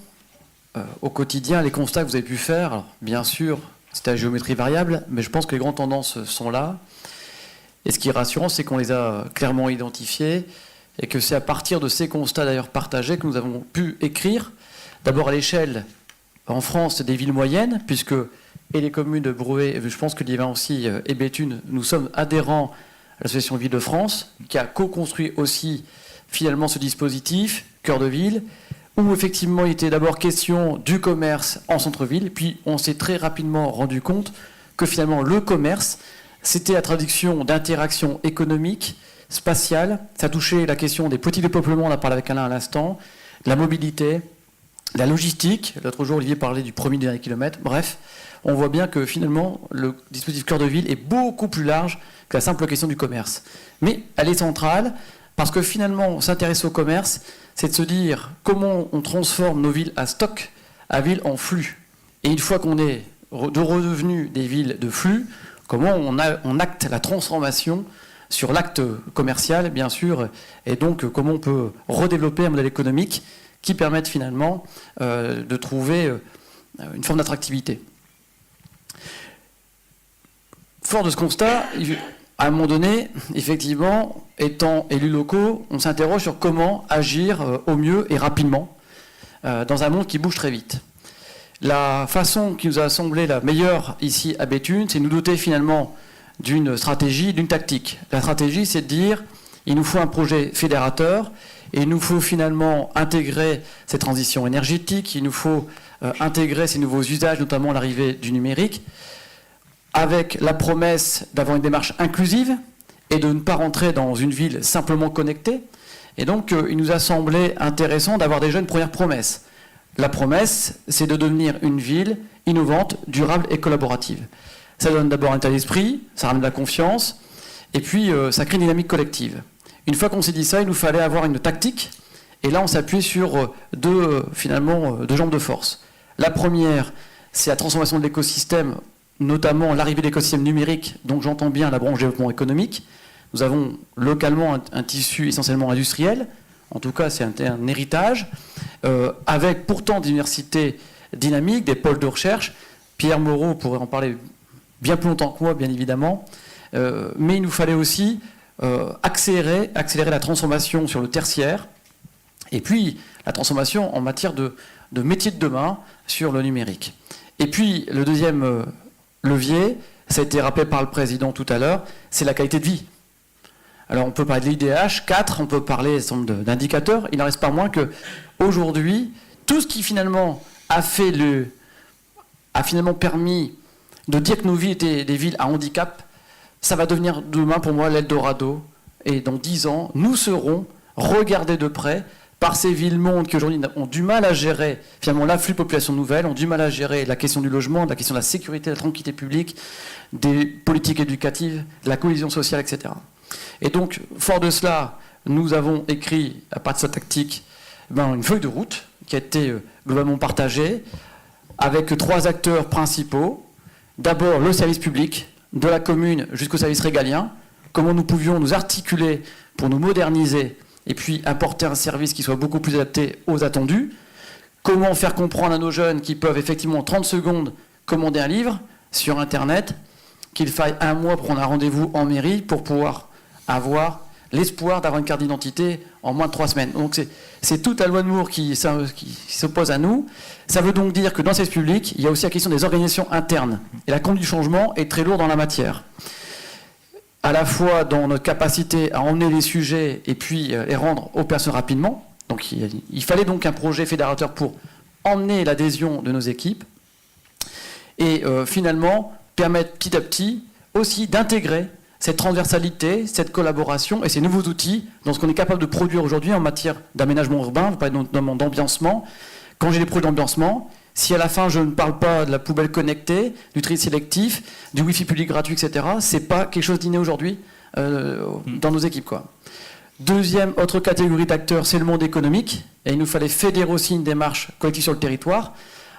au quotidien les constats que vous avez pu faire. Alors, bien sûr, c'est à géométrie variable, mais je pense que les grandes tendances sont là. Et ce qui est rassurant, c'est qu'on les a clairement identifiées et que c'est à partir de ces constats d'ailleurs partagés que nous avons pu écrire, d'abord à l'échelle, en France, des villes moyennes, puisque et les communes de Bruay, je pense que Liévin aussi, et Béthune, nous sommes adhérents à l'Association Ville de France, qui a co-construit aussi finalement ce dispositif, Cœur de Ville, où effectivement il était d'abord question du commerce en centre-ville, puis on s'est très rapidement rendu compte que finalement le commerce, c'était la traduction d'interactions économiques, spatiales, ça touchait la question des petits dépeuplements, on a parlé avec Alain à l'instant, la mobilité, la logistique, l'autre jour Olivier parlait du premier dernier kilomètre, bref, on voit bien que finalement le dispositif Cœur de Ville est beaucoup plus large que la simple question du commerce. Mais elle est centrale, parce que finalement, s'intéresser au commerce, c'est de se dire comment on transforme nos villes à stock, à villes en flux. Et une fois qu'on est redevenu des villes de flux, comment on acte la transformation sur l'acte commercial, bien sûr, et donc comment on peut redévelopper un modèle économique qui permette finalement de trouver une forme d'attractivité. Fort de ce constat, à un moment donné, effectivement, étant élus locaux, on s'interroge sur comment agir au mieux et rapidement dans un monde qui bouge très vite. La façon qui nous a semblé la meilleure ici à Béthune, c'est de nous doter finalement d'une stratégie, d'une tactique. La stratégie, c'est de dire, il nous faut un projet fédérateur, et il nous faut finalement intégrer ces transitions énergétiques, il nous faut intégrer ces nouveaux usages, notamment l'arrivée du numérique, avec la promesse d'avoir une démarche inclusive et de ne pas rentrer dans une ville simplement connectée. Et donc, il nous a semblé intéressant d'avoir déjà une première promesse. La promesse, c'est de devenir une ville innovante, durable et collaborative. Ça donne d'abord un état d'esprit, ça ramène de la confiance, et puis ça crée une dynamique collective. Une fois qu'on s'est dit ça, il nous fallait avoir une tactique, et là on s'appuie sur deux jambes de force. La première, c'est la transformation de l'écosystème, notamment l'arrivée de l'écosystème numérique, donc j'entends bien la branche développement économique. Nous avons localement un tissu essentiellement industriel, en tout cas c'est un héritage, avec pourtant des universités dynamiques, des pôles de recherche. Pierre Moreau pourrait en parler bien plus longtemps que moi, bien évidemment, mais il nous fallait aussi accélérer la transformation sur le tertiaire, et puis la transformation en matière de métiers de demain sur le numérique. Et puis le deuxième levier, ça a été rappelé par le président tout à l'heure, c'est la qualité de vie. Alors on peut parler de l'IDH 4, on peut parler d'un certain nombre d'indicateurs, il n'en reste pas moins qu'aujourd'hui, tout ce qui finalement a finalement permis de dire que nos villes étaient des villes à handicap, ça va devenir demain pour moi l'Eldorado. Et dans 10 ans, nous serons regardés de près par ces villes-mondes qui aujourd'hui ont du mal à gérer finalement l'afflux de population nouvelle, ont du mal à gérer la question du logement, la question de la sécurité, de la tranquillité publique, des politiques éducatives, de la cohésion sociale, etc. Et donc, fort de cela, nous avons écrit, à partir de cette tactique, une feuille de route qui a été globalement partagée avec 3 acteurs principaux. D'abord, le service public, de la commune jusqu'au service régalien, comment nous pouvions nous articuler pour nous moderniser et puis apporter un service qui soit beaucoup plus adapté aux attendus. Comment faire comprendre à nos jeunes qui peuvent effectivement en 30 secondes commander un livre sur Internet, qu'il faille 1 mois pour prendre un rendez-vous en mairie pour pouvoir avoir l'espoir d'avoir une carte d'identité en moins de 3 semaines. Donc c'est toute la loi de Moore qui s'oppose à nous. Ça veut donc dire que dans le service public, il y a aussi la question des organisations internes. Et la conduite du changement est très lourde dans la matière. À la fois dans notre capacité à emmener les sujets et puis les rendre aux personnes rapidement. Donc il fallait donc un projet fédérateur pour emmener l'adhésion de nos équipes et finalement permettre petit à petit aussi d'intégrer cette transversalité, cette collaboration et ces nouveaux outils dans ce qu'on est capable de produire aujourd'hui en matière d'aménagement urbain. Vous parlez notamment d'ambiancement. Quand j'ai des projets d'ambiancement, si à la fin je ne parle pas de la poubelle connectée, du tri sélectif, du wifi public gratuit, etc., c'est pas quelque chose d'inné aujourd'hui dans nos équipes, quoi. Deuxième, autre catégorie d'acteurs, c'est le monde économique. Et il nous fallait fédérer aussi une démarche collective sur le territoire,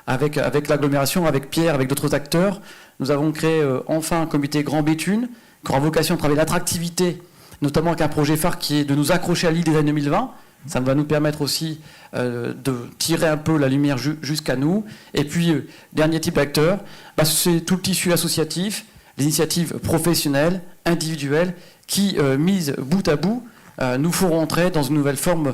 avec l'agglomération, avec Pierre, avec d'autres acteurs. Nous avons créé enfin un comité Grand Béthune, qui aura vocation à travailler l'attractivité, notamment avec un projet phare qui est de nous accrocher à l'île des années 2020. Ça va nous permettre aussi de tirer un peu la lumière jusqu'à nous. Et puis, dernier type d'acteur, c'est tout le tissu associatif, les initiatives professionnelles, individuelles, qui, mises bout à bout, nous font rentrer dans une nouvelle forme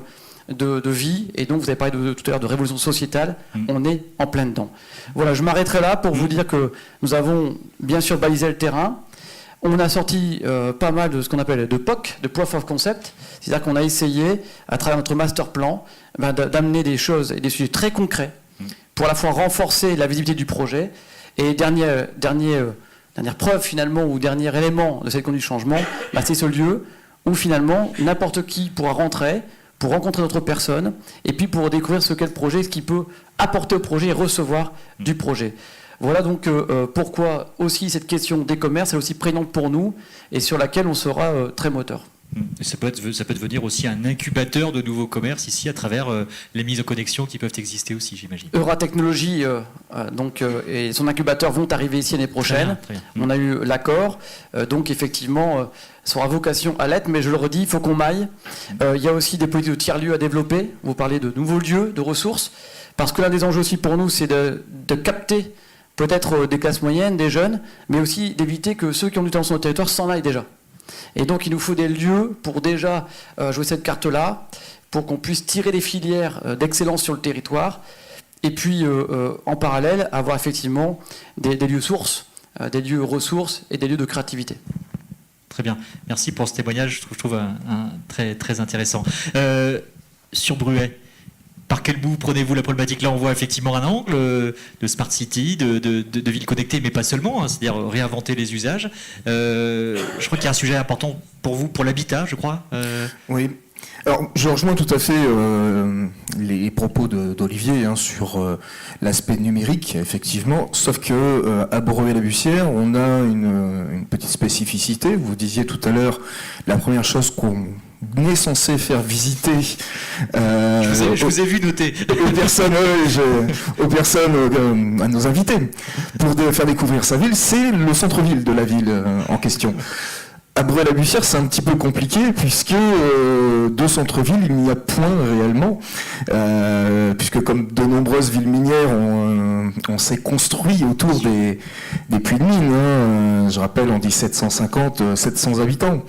de vie. Et donc, vous avez parlé tout à l'heure de révolution sociétale. On est en plein dedans. Voilà, je m'arrêterai là pour vous dire que nous avons bien sûr balisé le terrain. On a sorti pas mal de ce qu'on appelle de POC, de Proof of Concept. C'est-à-dire qu'on a essayé, à travers notre master plan, d'amener des choses et des sujets très concrets pour à la fois renforcer la visibilité du projet. Et dernière preuve finalement, ou dernier élément de cette conduite du changement, c'est ce lieu où finalement n'importe qui pourra rentrer pour rencontrer d'autres personnes et puis pour découvrir ce qu'est le projet, ce qu'il peut apporter au projet et recevoir du projet. Voilà donc pourquoi aussi cette question des commerces est aussi prégnante pour nous et sur laquelle on sera très moteur. Ça peut devenir aussi un incubateur de nouveaux commerces ici à travers les mises en connexion qui peuvent exister aussi, j'imagine. Euratechnologie et son incubateur vont arriver ici l'année prochaine. Très bien. On a eu l'accord. Donc effectivement, ça aura vocation à l'être, mais je le redis, il faut qu'on maille. Il y a aussi des politiques de tiers-lieux à développer. Vous parlez de nouveaux lieux, de ressources. Parce que l'un des enjeux aussi pour nous, c'est de capter peut-être des classes moyennes, des jeunes, mais aussi d'éviter que ceux qui ont du temps sur notre territoire s'en aillent déjà. Et donc il nous faut des lieux pour déjà jouer cette carte-là, pour qu'on puisse tirer des filières d'excellence sur le territoire, et puis en parallèle avoir effectivement des lieux sources, des lieux ressources et des lieux de créativité. Très bien, merci pour ce témoignage, je trouve très, très intéressant. Sur Bruay, par quel bout prenez-vous la problématique? Là, on voit effectivement un angle de smart city, de ville connectée, mais pas seulement, c'est-à-dire réinventer les usages. Je crois qu'il y a un sujet important pour vous, pour l'habitat, je crois. Oui. Alors, je rejoins tout à fait les propos d'Olivier sur l'aspect numérique, effectivement, sauf que à Bruay-la-Bussière, on a une petite spécificité. Vous disiez tout à l'heure, la première chose qu'on est censé faire visiter je vous ai vu noter aux personnes, à nos invités, pour faire découvrir sa ville, c'est le centre-ville de la ville en question. À Bruay-la-Bussière, c'est un petit peu compliqué puisque de centre-ville, il n'y a point réellement, puisque comme de nombreuses villes minières, on s'est construit autour des puits de mine. Je rappelle, en 1750, 700 habitants.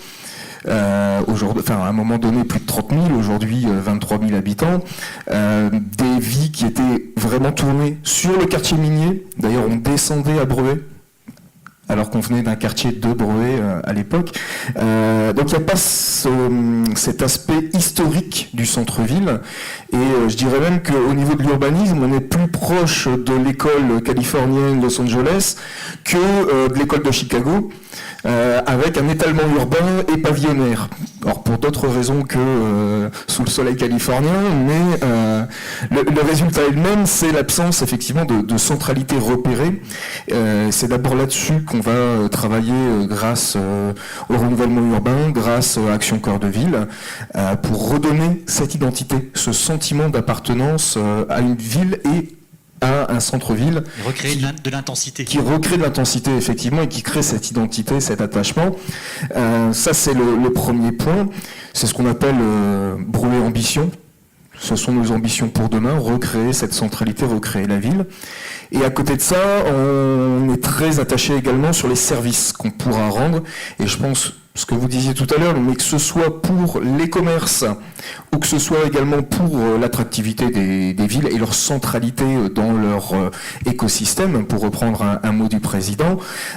Aujourd'hui, à un moment donné, plus de 30 000, aujourd'hui 23 000 habitants. Des vies qui étaient vraiment tournées sur le quartier minier. D'ailleurs, on descendait à Bruay, alors qu'on venait d'un quartier de Bruay à l'époque. Donc il n'y a pas cet aspect historique du centre-ville. Et je dirais même qu'au niveau de l'urbanisme, on est plus proche de l'école californienne Los Angeles que de l'école de Chicago, avec un étalement urbain et pavillonnaire. Alors pour d'autres raisons que sous le soleil californien, mais le résultat est le même, c'est l'absence effectivement de centralité repérée. C'est d'abord là-dessus qu'on va travailler grâce au renouvellement urbain, grâce à Action Cœur de Ville, pour redonner cette identité, ce sentiment d'appartenance à une ville et à un centre-ville. Recréer de l'intensité. Qui recrée de l'intensité, effectivement, et qui crée cette identité, cet attachement. Ça, c'est le premier point. C'est ce qu'on appelle Bruay Ambition. Ce sont nos ambitions pour demain, recréer cette centralité, recréer la ville. Et à côté de ça, on est très attaché également sur les services qu'on pourra rendre. Et je pense, ce que vous disiez tout à l'heure, mais que ce soit pour les commerces ou que ce soit également pour l'attractivité des villes et leur centralité dans leur écosystème, pour reprendre un mot du président,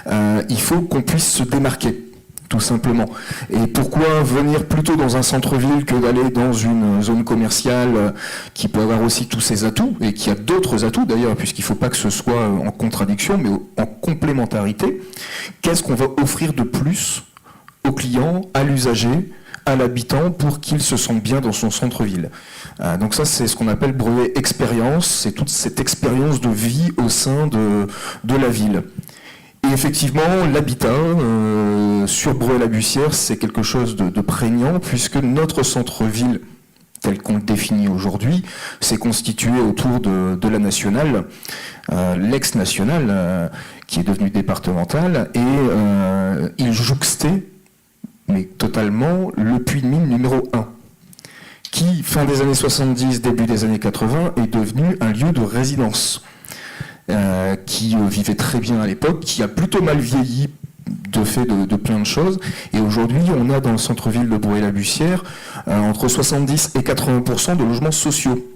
il faut qu'on puisse se démarquer. Tout simplement. Et pourquoi venir plutôt dans un centre-ville que d'aller dans une zone commerciale qui peut avoir aussi tous ses atouts, et qui a d'autres atouts d'ailleurs, puisqu'il ne faut pas que ce soit en contradiction, mais en complémentarité. Qu'est-ce qu'on va offrir de plus au client, à l'usager, à l'habitant, pour qu'il se sente bien dans son centre-ville. Donc ça, c'est ce qu'on appelle Bruay Expérience, c'est toute cette expérience de vie au sein de la ville. Et Et effectivement, l'habitat sur Bruay-la-Bussière, c'est quelque chose de prégnant, puisque notre centre-ville, tel qu'on le définit aujourd'hui, s'est constitué autour de la nationale, l'ex-nationale, qui est devenue départementale, et il jouxtait, mais totalement, le puits de mine numéro 1, qui, fin des années 70, début des années 80, est devenu un lieu de résidence, qui vivait très bien à l'époque, qui a plutôt mal vieilli de fait de plein de choses. Et aujourd'hui, on a dans le centre-ville de Bruay-la-Bussière entre 70 et 80% de logements sociaux.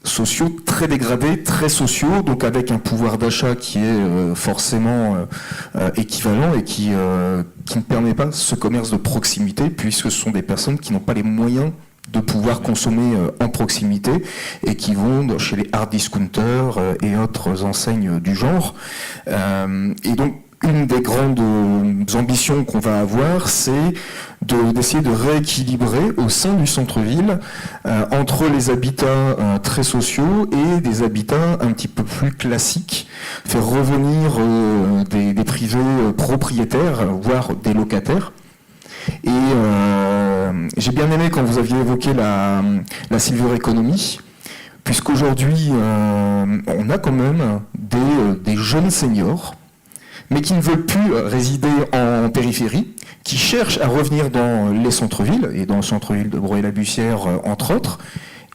Sociaux très dégradés, très sociaux, donc avec un pouvoir d'achat qui est forcément équivalent et qui ne permet pas ce commerce de proximité, puisque ce sont des personnes qui n'ont pas les moyens de pouvoir consommer en proximité et qui vont chez les hard discounters et autres enseignes du genre. Et donc, une des grandes ambitions qu'on va avoir, c'est d'essayer de rééquilibrer au sein du centre-ville entre les habitats très sociaux et des habitats un petit peu plus classiques, faire revenir des privés propriétaires, voire des locataires. Et j'ai bien aimé quand vous aviez évoqué la silver economy, puisqu'aujourd'hui, on a quand même des jeunes seniors, mais qui ne veulent plus résider en périphérie, qui cherchent à revenir dans les centres-villes, et dans le centre-ville de Bruay-la-Bussière, entre autres,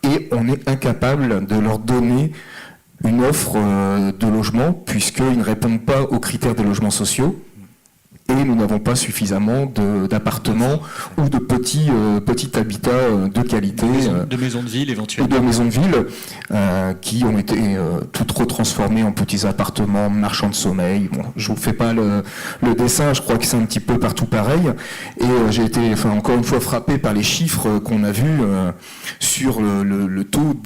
et on est incapable de leur donner une offre de logement, puisqu'ils ne répondent pas aux critères des logements sociaux, et nous n'avons pas suffisamment d'appartements ou de petits habitats de qualité. De maisons de ville éventuellement. Ou de maisons de ville qui ont été toutes retransformées en petits appartements marchands de sommeil. Bon, je ne vous fais pas le dessin, je crois que c'est un petit peu partout pareil. Et j'ai été encore une fois frappé par les chiffres qu'on a vus sur le taux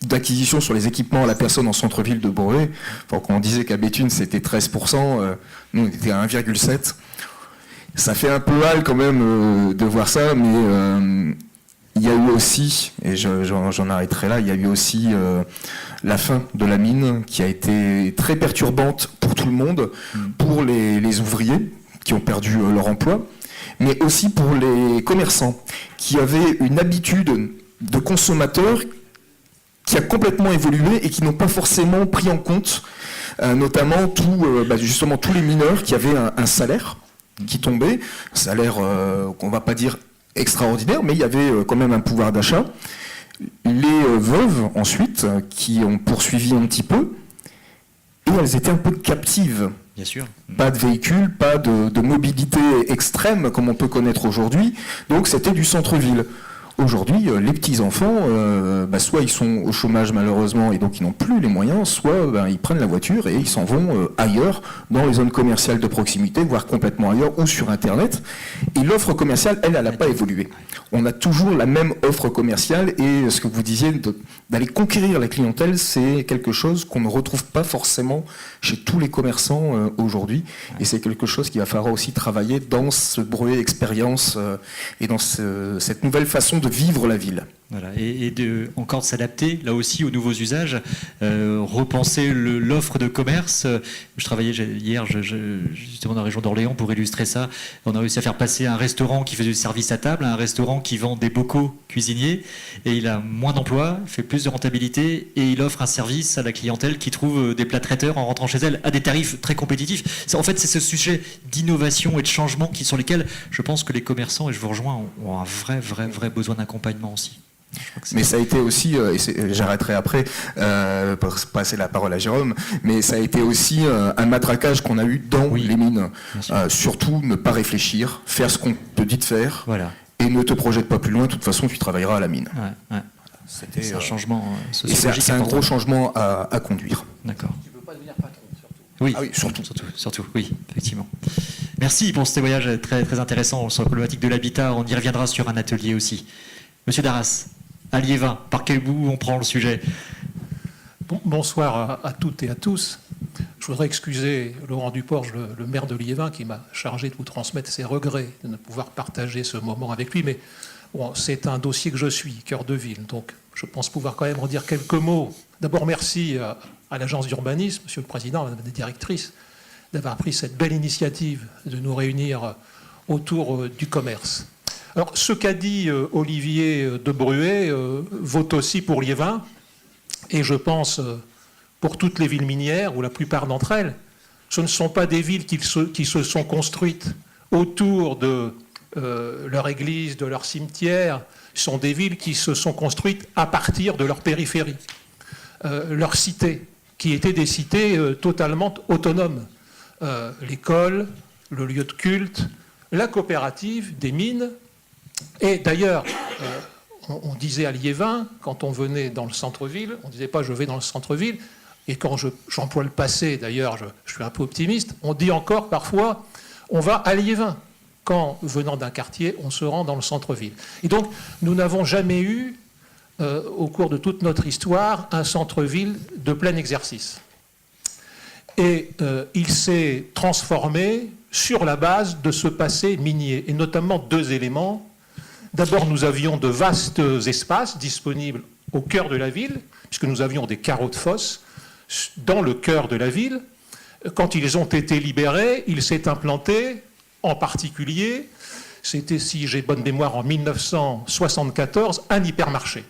d'acquisition sur les équipements à la personne en centre-ville de Bruay. Enfin, quand on disait qu'à Béthune c'était 13%, nous on était à 1,7%. Ça fait un peu mal quand même de voir ça, mais il y a eu aussi, et j'en arrêterai là, il y a eu aussi la fin de la mine qui a été très perturbante pour tout le monde, pour les ouvriers qui ont perdu leur emploi, mais aussi pour les commerçants qui avaient une habitude de consommateurs qui a complètement évolué et qui n'ont pas forcément pris en compte notamment justement tous les mineurs qui avaient un salaire qui tombait, un salaire qu'on ne va pas dire extraordinaire, mais il y avait quand même un pouvoir d'achat. Les veuves ensuite qui ont poursuivi un petit peu, et elles étaient un peu captives. Bien sûr. Pas de véhicule, pas de mobilité extrême comme on peut connaître aujourd'hui, donc c'était du centre-ville. Aujourd'hui, les petits-enfants, soit ils sont au chômage malheureusement et donc ils n'ont plus les moyens, soit ils prennent la voiture et ils s'en vont ailleurs, dans les zones commerciales de proximité, voire complètement ailleurs, ou sur Internet. Et l'offre commerciale, elle n'a pas évolué. On a toujours la même offre commerciale et ce que vous disiez, d'aller conquérir la clientèle, c'est quelque chose qu'on ne retrouve pas forcément chez tous les commerçants aujourd'hui. Et c'est quelque chose qu'il va falloir aussi travailler dans ce Bruay expérience et dans cette nouvelle façon de vivre la ville. Voilà, et encore de s'adapter là aussi aux nouveaux usages, repenser l'offre de commerce. Je travaillais hier justement dans la région d'Orléans pour illustrer ça. On a réussi à faire passer un restaurant qui faisait du service à table à un restaurant qui vend des bocaux cuisiniers, et il a moins d'emplois, fait plus de rentabilité, et il offre un service à la clientèle qui trouve des plats traiteurs en rentrant chez elle à des tarifs très compétitifs. En fait, c'est ce sujet d'innovation et de changement sur lesquels je pense que les commerçants, et je vous rejoins, ont un vrai besoin d'accompagnement aussi. Mais ça a été aussi, et j'arrêterai après pour passer la parole à Jérôme, mais ça a été aussi un matraquage qu'on a eu dans les mines. Surtout ne pas réfléchir, faire ce qu'on te dit de faire, voilà. Et ne te projette pas plus loin, de toute façon tu travailleras à la mine. Ouais. C'est un changement sociologique. C'est un gros changement à conduire. D'accord. Tu ne peux pas devenir patron, surtout. Oui, ah oui, surtout, oui, effectivement. Merci pour ce témoignage très, très intéressant sur la problématique de l'habitat. On y reviendra sur un atelier aussi. Monsieur Darras, à Liévin, par quel bout on prend le sujet? Bonsoir à toutes et à tous. Je voudrais excuser Laurent Duporge, le maire de Liévin, qui m'a chargé de vous transmettre ses regrets de ne pouvoir partager ce moment avec lui. Mais bon, c'est un dossier que je suis, cœur de ville. Donc je pense pouvoir quand même en dire quelques mots. D'abord, merci à l'agence d'urbanisme, monsieur le président, madame la directrice, d'avoir pris cette belle initiative de nous réunir autour du commerce. Alors, ce qu'a dit Olivier de Bruay vaut aussi pour Liévin, et je pense pour toutes les villes minières, ou la plupart d'entre elles. Ce ne sont pas des villes qui se sont construites autour de leur église, de leur cimetière. Ce sont des villes qui se sont construites à partir de leur périphérie. Leurs cités, qui étaient des cités totalement autonomes. L'école, le lieu de culte, la coopérative, des mines. Et d'ailleurs, on disait à Liévin, quand on venait dans le centre-ville, on ne disait pas « je vais dans le centre-ville », et quand j'emploie le passé, d'ailleurs, je suis un peu optimiste, on dit encore parfois « on va à Liévin ». Quand, venant d'un quartier, on se rend dans le centre-ville. Et donc, nous n'avons jamais eu, au cours de toute notre histoire, un centre-ville de plein exercice. Et il s'est transformé sur la base de ce passé minier, et notamment deux éléments. D'abord, nous avions de vastes espaces disponibles au cœur de la ville, puisque nous avions des carreaux de fosse dans le cœur de la ville. Quand ils ont été libérés, il s'est implanté, en particulier, c'était, si j'ai bonne mémoire, en 1974, un hypermarché,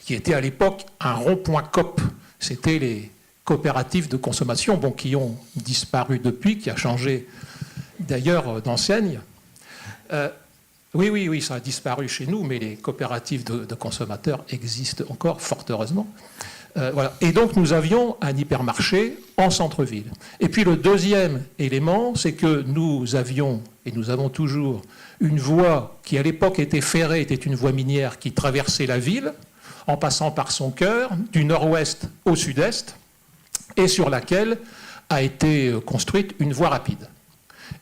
qui était à l'époque un rond-point coop. C'était les coopératives de consommation, bon, qui ont disparu depuis, qui a changé d'ailleurs d'enseigne. Oui, ça a disparu chez nous, mais les coopératives de consommateurs existent encore, fort heureusement. Voilà. Et donc nous avions un hypermarché en centre-ville. Et puis le deuxième élément, c'est que nous avions, et nous avons toujours, une voie qui à l'époque était ferrée, était une voie minière qui traversait la ville, en passant par son cœur, du nord-ouest au sud-est, et sur laquelle a été construite une voie rapide.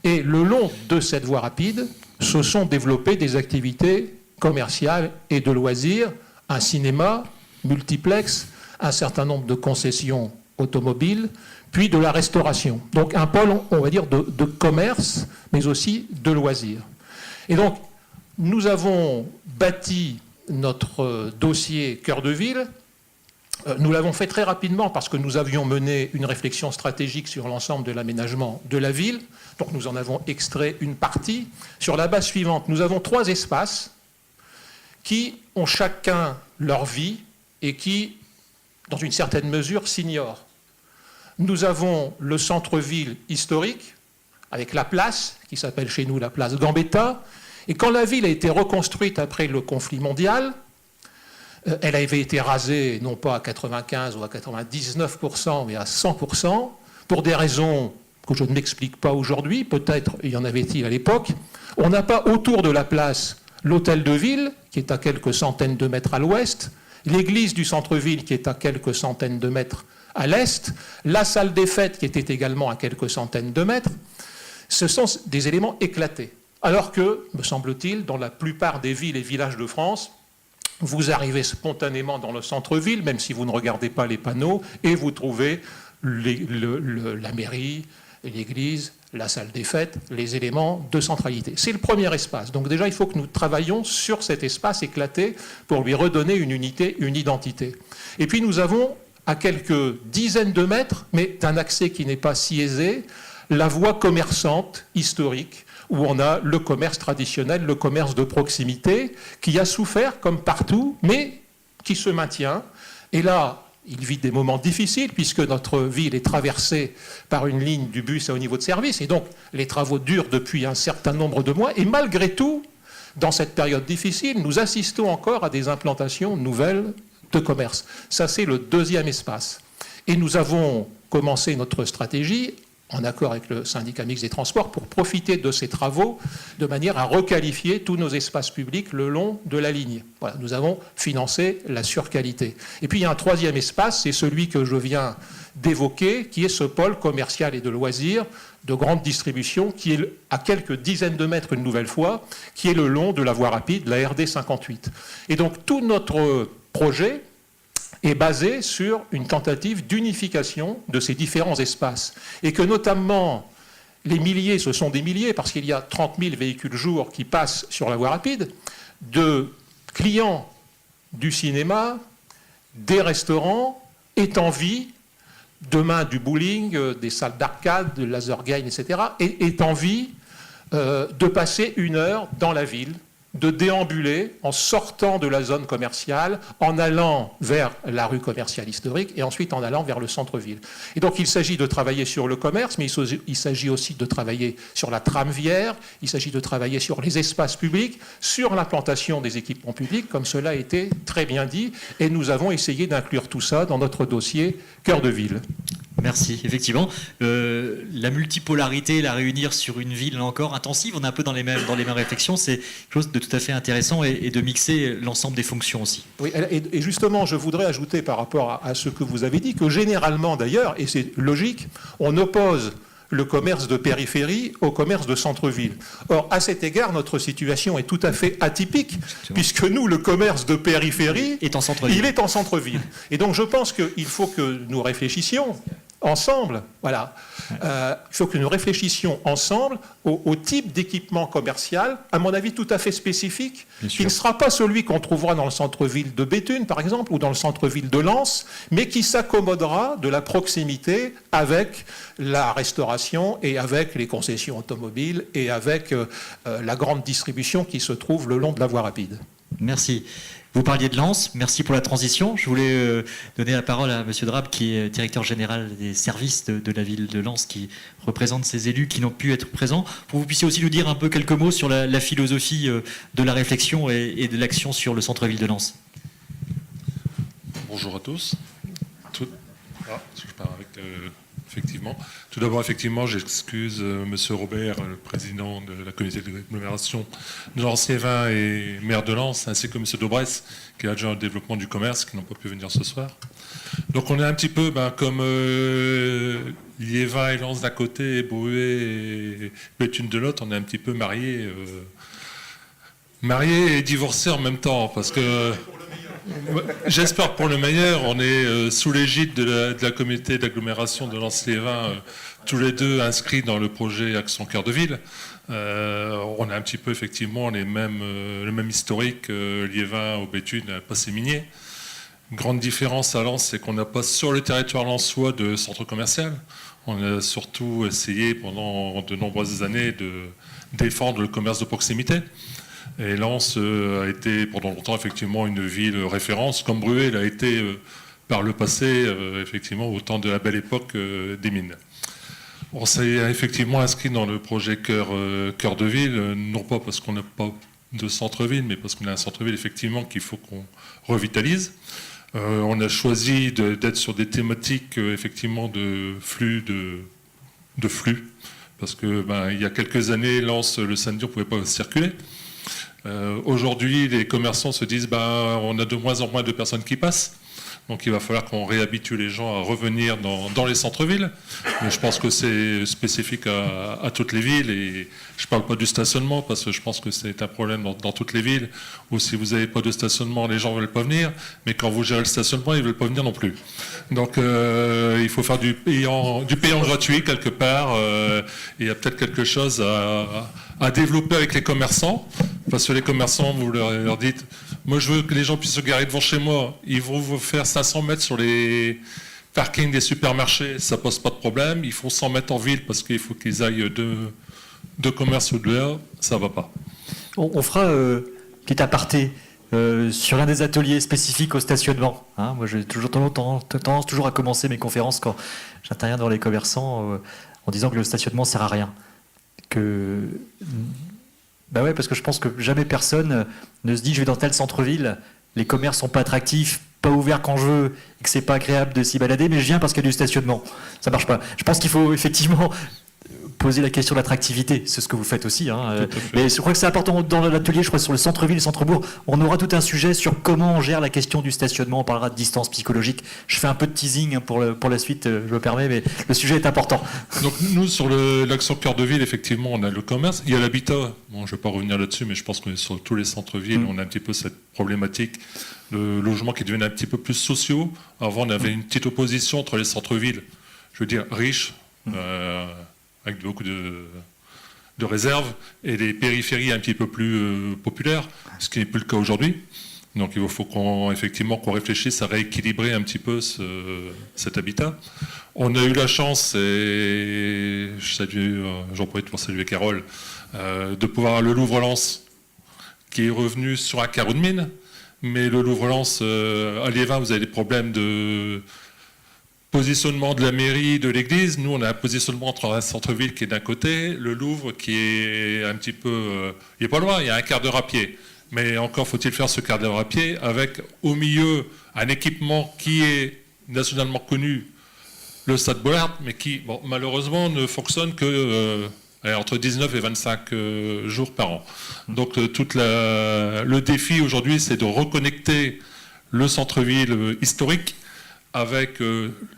Et le long de cette voie rapide, se sont développées des activités commerciales et de loisirs, un cinéma, multiplex, un certain nombre de concessions automobiles, puis de la restauration. Donc un pôle, on va dire, de commerce, mais aussi de loisirs. Et donc, nous avons bâti notre dossier cœur de ville. Nous l'avons fait très rapidement parce que nous avions mené une réflexion stratégique sur l'ensemble de l'aménagement de la ville. Donc nous en avons extrait une partie. Sur la base suivante, nous avons 3 espaces qui ont chacun leur vie et qui, dans une certaine mesure, s'ignorent. Nous avons le centre-ville historique, avec la place, qui s'appelle chez nous la place Gambetta. Et quand la ville a été reconstruite après le conflit mondial, elle avait été rasée non pas à 95 ou à 99%, mais à 100%, pour des raisons que je ne m'explique pas aujourd'hui, peut-être y en avait-il à l'époque. On n'a pas autour de la place l'hôtel de ville, qui est à quelques centaines de mètres à l'ouest, l'église du centre-ville, qui est à quelques centaines de mètres à l'est, la salle des fêtes, qui était également à quelques centaines de mètres. Ce sont des éléments éclatés. Alors que, me semble-t-il, dans la plupart des villes et villages de France, vous arrivez spontanément dans le centre-ville, même si vous ne regardez pas les panneaux, et vous trouvez la mairie, l'église, la salle des fêtes, les éléments de centralité. C'est le premier espace. Donc déjà, il faut que nous travaillions sur cet espace éclaté pour lui redonner une unité, une identité. Et puis nous avons, à quelques dizaines de mètres, mais d'un accès qui n'est pas si aisé, la voie commerçante historique, où on a le commerce traditionnel, le commerce de proximité, qui a souffert comme partout, mais qui se maintient. Et là, il vit des moments difficiles, puisque notre ville est traversée par une ligne du bus à haut niveau de service, et donc les travaux durent depuis un certain nombre de mois, et malgré tout, dans cette période difficile, nous assistons encore à des implantations nouvelles de commerce. Ça, c'est le deuxième espace. Et nous avons commencé notre stratégie en accord avec le syndicat mixte des transports, pour profiter de ces travaux de manière à requalifier tous nos espaces publics le long de la ligne. Voilà, nous avons financé la surqualité. Et puis il y a un troisième espace, c'est celui que je viens d'évoquer, qui est ce pôle commercial et de loisirs de grande distribution, qui est à quelques dizaines de mètres une nouvelle fois, qui est le long de la voie rapide, la RD 58. Et donc tout notre projet est basé sur une tentative d'unification de ces différents espaces. Et que notamment, les milliers, ce sont des milliers, parce qu'il y a 30 000 véhicules jour qui passent sur la voie rapide, de clients du cinéma, des restaurants, aient envie demain du bowling, des salles d'arcade, de laser game, etc., ait envie de passer 1 heure dans la ville, de déambuler en sortant de la zone commerciale, en allant vers la rue commerciale historique et ensuite en allant vers le centre-ville. Et donc il s'agit de travailler sur le commerce, mais il s'agit aussi de travailler sur la trame viaire, il s'agit de travailler sur les espaces publics, sur l'implantation des équipements publics, comme cela a été très bien dit, et nous avons essayé d'inclure tout ça dans notre dossier Cœur de ville. Merci. Effectivement, la multipolarité, la réunir sur une ville, là encore, intensive, on est un peu dans les mêmes réflexions, c'est quelque chose de tout à fait intéressant et de mixer l'ensemble des fonctions aussi. Oui, et justement, je voudrais ajouter par rapport à ce que vous avez dit, que généralement d'ailleurs, et c'est logique, on oppose le commerce de périphérie au commerce de centre-ville. Or, à cet égard, notre situation est tout à fait atypique, puisque nous, le commerce de périphérie, est en centre-ville. Il est en centre-ville. Et donc, je pense qu'il faut que nous réfléchissions ensemble, voilà. Il faut que nous réfléchissions ensemble au type d'équipement commercial, à mon avis tout à fait spécifique, qui ne sera pas celui qu'on trouvera dans le centre-ville de Béthune, par exemple, ou dans le centre-ville de Lens, mais qui s'accommodera de la proximité avec la restauration et avec les concessions automobiles et avec la grande distribution qui se trouve le long de la voie rapide. Merci. Vous parliez de Lens, merci pour la transition. Je voulais donner la parole à M. Drab, qui est directeur général des services de la ville de Lens, qui représente ces élus qui n'ont pu être présents, pour que vous puissiez aussi nous dire un peu quelques mots sur la philosophie de la réflexion et de l'action sur le centre-ville de Lens. Bonjour à tous. Je pars avec, effectivement. Tout d'abord, effectivement, j'excuse M. Robert, le président de la communauté d'agglomération de Lens-Liévin et maire de Lens, ainsi que M. Daubresse, qui est adjoint au développement du commerce, qui n'ont pas pu venir ce soir. Donc on est un petit peu comme Liévin et Lens d'un côté, et Bruay et Béthune de l'autre, on est un petit peu mariés et divorcés en même temps, parce que... J'espère pour le meilleur. On est sous l'égide de la communauté d'agglomération de Lens-Liévin, tous les deux inscrits dans le projet Action Cœur de Ville. On a un petit peu effectivement le même historique, Liévin au Béthune, passé minier. Grande différence à Lens, c'est qu'on n'a pas sur le territoire lensois de centre commercial. On a surtout essayé pendant de nombreuses années de défendre le commerce de proximité. Et Lens a été pendant longtemps effectivement une ville référence, comme Bruay l'a été par le passé, effectivement au temps de la belle époque des mines. On s'est effectivement inscrit dans le projet Cœur de Ville, non pas parce qu'on n'a pas de centre-ville, mais parce qu'on a un centre-ville effectivement qu'il faut qu'on revitalise. On a choisi d'être sur des thématiques effectivement de flux, parce que il y a quelques années, Lens, le samedi, on ne pouvait pas circuler. Aujourd'hui, les commerçants se disent on a de moins en moins de personnes qui passent, donc il va falloir qu'on réhabitue les gens à revenir dans les centres-villes. Mais je pense que c'est spécifique à toutes les villes, et je ne parle pas du stationnement parce que je pense que c'est un problème dans toutes les villes, où si vous n'avez pas de stationnement, les gens ne veulent pas venir, mais quand vous gérez le stationnement, ils ne veulent pas venir non plus. Donc il faut faire du payant gratuit quelque part. Il y a peut-être quelque chose à développer avec les commerçants, parce que les commerçants, vous leur dites, moi je veux que les gens puissent se garer devant chez moi, ils vont vous faire 500 mètres sur les parkings des supermarchés, ça pose pas de problème, ils font 100 mètres en ville parce qu'il faut qu'ils aillent de commerce ou dehors, ça va pas. On fera petit aparté sur l'un des ateliers spécifiques au stationnement. Moi j'ai toujours tendance toujours à commencer mes conférences quand j'interviens dans les commerçants en disant que le stationnement sert à rien. Ouais, parce que je pense que jamais personne ne se dit je vais dans tel centre-ville, les commerces sont pas attractifs, pas ouverts quand je veux, et que c'est pas agréable de s'y balader, mais je viens parce qu'il y a du stationnement. Ça marche pas. Je pense qu'il faut effectivement poser la question de l'attractivité, c'est ce que vous faites aussi. Mais je crois que c'est important dans l'atelier, je crois, sur le centre-ville et centre-bourg. On aura tout un sujet sur comment on gère la question du stationnement. On parlera de distance psychologique. Je fais un peu de teasing pour la suite, je me permets, mais le sujet est important. Donc nous, sur l'action Cœur de Ville, effectivement, on a le commerce. Il y a l'habitat. Bon, je ne vais pas revenir là-dessus, mais je pense que sur tous les centres-villes, on a un petit peu cette problématique de logements qui deviennent un petit peu plus sociaux. Avant, on avait une petite opposition entre les centres-villes, je veux dire, riches, avec beaucoup de réserves, et les périphéries un petit peu plus populaires, ce qui n'est plus le cas aujourd'hui. Donc il faut effectivement qu'on réfléchisse à rééquilibrer un petit peu cet habitat. On a eu la chance, et j'en profite pour saluer Carole, de pouvoir avoir le Louvre-Lens qui est revenu sur un carreau de mine. Mais le Louvre-Lens, à Liévin, vous avez des problèmes de positionnement de la mairie, de l'église. Nous, on a un positionnement entre un centre-ville qui est d'un côté, le Louvre qui est un petit peu... il n'est pas loin, il y a un quart d'heure à pied. Mais encore faut-il faire ce quart d'heure à pied avec, au milieu, un équipement qui est nationalement connu, le Stade Bollaert, mais qui, bon, malheureusement, ne fonctionne que entre 19 et 25 jours par an. Donc, le défi aujourd'hui, c'est de reconnecter le centre-ville historique avec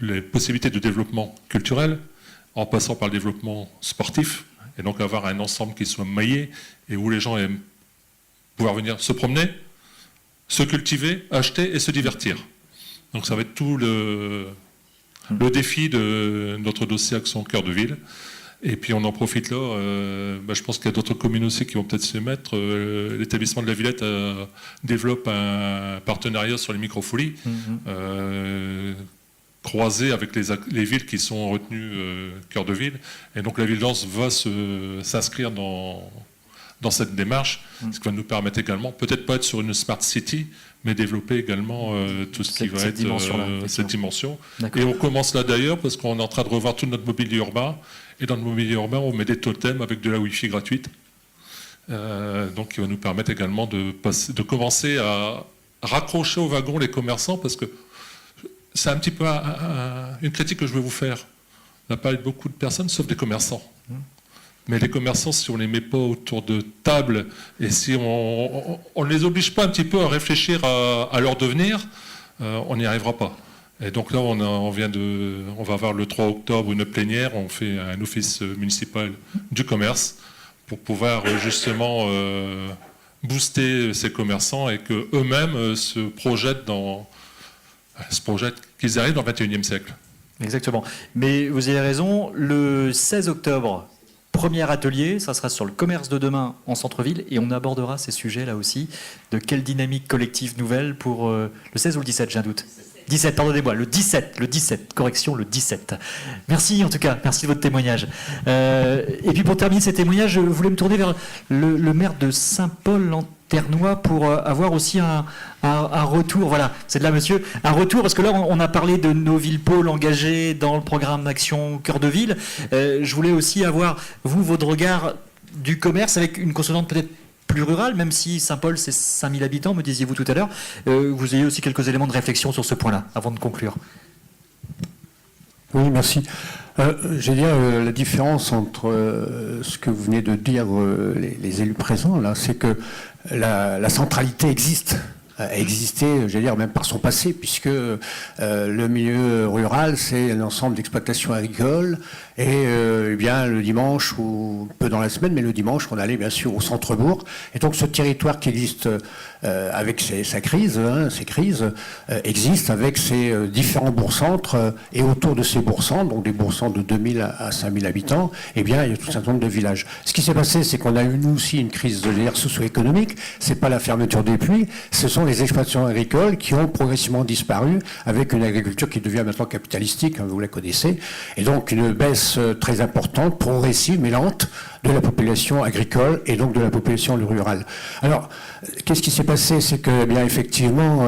les possibilités de développement culturel, en passant par le développement sportif, et donc avoir un ensemble qui soit maillé et où les gens aiment pouvoir venir se promener, se cultiver, acheter et se divertir. Donc ça va être tout le défi de notre dossier Action Cœur de Ville. Et puis on en profite là, je pense qu'il y a d'autres communes aussi qui vont peut-être s'y mettre. L'établissement de la Villette développe un partenariat sur les microfolies, croisé avec les villes qui sont retenues Cœur de Ville. Et donc la ville d'Anse va s'inscrire dans cette démarche, ce qui va nous permettre également, peut-être pas être sur une smart city, mais développer également tout ce qui va être cette dimension. Et on commence là d'ailleurs, parce qu'on est en train de revoir tout notre mobilier urbain, et dans le mobilier urbain, on met des totems avec de la Wi-Fi gratuite, donc qui va nous permettre également de commencer à raccrocher au wagon les commerçants, parce que c'est un petit peu une critique que je vais vous faire. On a parlé de beaucoup de personnes, sauf des commerçants. Mais les commerçants, si on ne les met pas autour de table et si on ne les oblige pas un petit peu à réfléchir à leur devenir, on n'y arrivera pas. Et donc là, on va avoir le 3 octobre une plénière, on fait un office municipal du commerce pour pouvoir justement booster ces commerçants et qu'eux-mêmes se projettent qu'ils arrivent dans le 21e siècle. Exactement. Mais vous avez raison, le 16 octobre, premier atelier, ça sera sur le commerce de demain en centre-ville et on abordera ces sujets là aussi, de quelle dynamique collective nouvelle pour le 16 ou le 17, j'ai un doute. 17, pardonnez-moi, le 17, correction, le 17. Merci en tout cas, merci de votre témoignage. Et puis pour terminer ces témoignages, je voulais me tourner vers le maire de Saint-Paul-en-Ternois pour avoir aussi un retour, voilà, c'est de là monsieur, un retour, parce que là on a parlé de nos villes-pôles engagées dans le programme d'Action Cœur de Ville. Je voulais aussi avoir, vous, votre regard du commerce avec une consonante peut-être plus rural, même si Saint-Paul c'est 5000 habitants, me disiez-vous tout à l'heure. Vous ayez aussi quelques éléments de réflexion sur ce point-là, avant de conclure. Oui, merci. Je veux dire, la différence entre ce que vous venez de dire, les élus présents, là, c'est que la centralité existe. A existé, j'allais dire, même par son passé, puisque le milieu rural, c'est un ensemble d'exploitations agricoles, et bien le dimanche, ou peu dans la semaine, mais le dimanche, on allait bien sûr au centre-bourg, et donc ce territoire qui existe avec ses crises, existe avec ses différents bourgs-centres, et autour de ces bourgs-centres, donc des bourgs-centres de 2000 à 5000 habitants, eh bien, il y a tout un certain nombre de villages. Ce qui s'est passé, c'est qu'on a eu, nous aussi, une crise socio-économique, c'est pas la fermeture des puits, ce sont les exploitations agricoles qui ont progressivement disparu avec une agriculture qui devient maintenant capitalistique, hein, vous la connaissez, et donc une baisse très importante, progressive mais lente de la population agricole et donc de la population rurale. Alors, qu'est-ce qui s'est passé? C'est que, eh bien, effectivement,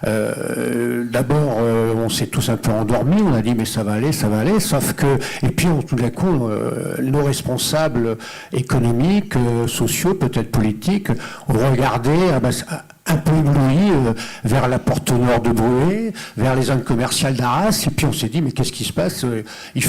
d'abord, on s'est tous un peu endormis, on a dit mais ça va aller, sauf que, et puis tout d'un coup, nos responsables économiques, sociaux, peut-être politiques, ont regardé un peu ébloui vers la porte nord de Bruay, vers les zones commerciales d'Arras, et puis on s'est dit mais qu'est-ce qui se passe? Il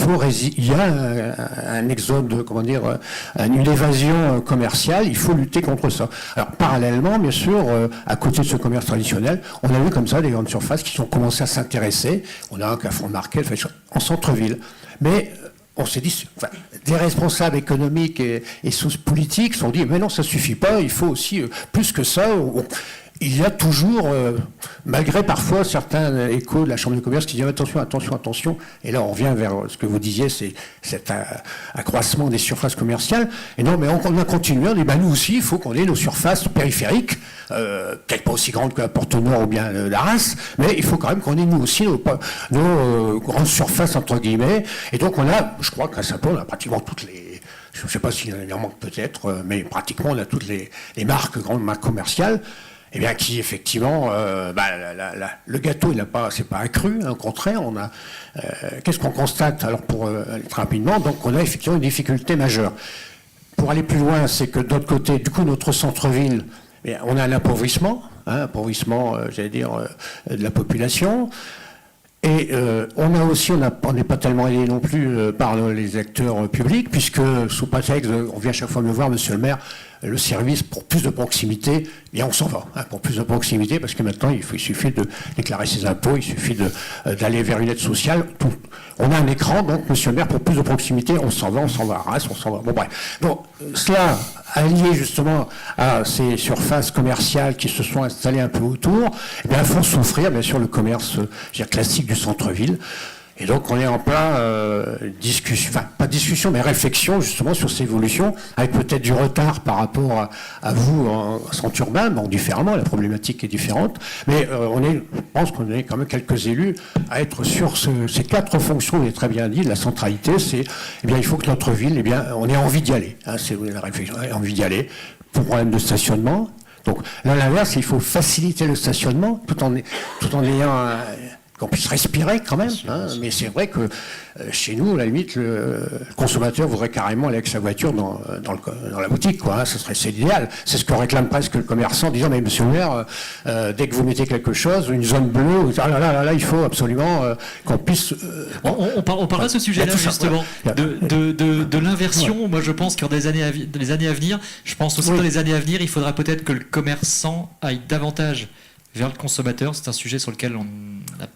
y a un exode, comment dire, une évasion commerciale, il faut lutter contre ça. Alors parallèlement, bien sûr, à côté de ce commerce traditionnel, on a vu comme ça des grandes surfaces qui ont commencé à s'intéresser. On a un Carrefour Market en centre-ville, mais on s'est dit, des responsables économiques et politiques se sont dit mais non, ça suffit pas, il faut aussi plus que ça. il y a toujours, malgré parfois certains échos de la Chambre de commerce qui disent attention, et là on revient vers ce que vous disiez, c'est cet accroissement des surfaces commerciales, et non, mais on a continué, on dit, nous aussi, il faut qu'on ait nos surfaces périphériques, peut-être pas aussi grandes que la Porte-Nord ou bien l'Arras, mais il faut quand même qu'on ait nous aussi nos grandes surfaces, entre guillemets, et donc on a, je crois qu'à Saint-Paul, on a pratiquement toutes les... Je ne sais pas s'il en manque peut-être, mais pratiquement on a toutes les grandes marques commerciales, eh bien, qui effectivement, le gâteau, c'est pas accru, hein, au contraire, on a. Qu'est-ce qu'on constate alors pour aller très rapidement? Donc, on a effectivement une difficulté majeure. Pour aller plus loin, c'est que d'autre côté, du coup, notre centre-ville, on a un appauvrissement, j'allais dire, de la population. Et on a aussi, on n'est pas tellement aidé non plus par les acteurs publics, puisque sous prétexte, on vient chaque fois me voir, monsieur le maire, le service pour plus de proximité, bien on s'en va, pour plus de proximité, parce que maintenant il suffit de déclarer ses impôts, il suffit d'aller vers une aide sociale. On a un écran, donc monsieur le maire, pour plus de proximité, on s'en va à Arras, on s'en va. Bon bref. Donc cela, allié justement à ces surfaces commerciales qui se sont installées un peu autour, eh bien font souffrir bien sûr le commerce classique du centre-ville. Et donc on est en plein discussion, enfin pas discussion, mais réflexion justement sur ces évolutions, avec peut-être du retard par rapport à vous en centre urbain, donc différemment, la problématique est différente, mais je pense qu'on est quand même quelques élus à être sur ces quatre fonctions, vous l'avez très bien dit, de la centralité, c'est, eh bien il faut que notre ville, eh bien on ait envie d'y aller, c'est la réflexion, envie d'y aller, pour problème de stationnement. Donc là l'inverse, il faut faciliter le stationnement, tout en ayant qu'on puisse respirer quand même, mais c'est vrai que chez nous, à la limite, le consommateur voudrait carrément aller avec sa voiture dans la boutique, quoi. C'est l'idéal. C'est ce que réclame presque le commerçant, en disant, mais monsieur le maire, dès que vous mettez quelque chose, une zone bleue, là, il faut absolument qu'on puisse... On parlera de ce sujet-là, justement, de l'inversion. Moi, je pense que dans les années à venir, je pense aussi dans les années à venir, il faudra peut-être que le commerçant aille davantage vers le consommateur. C'est un sujet sur lequel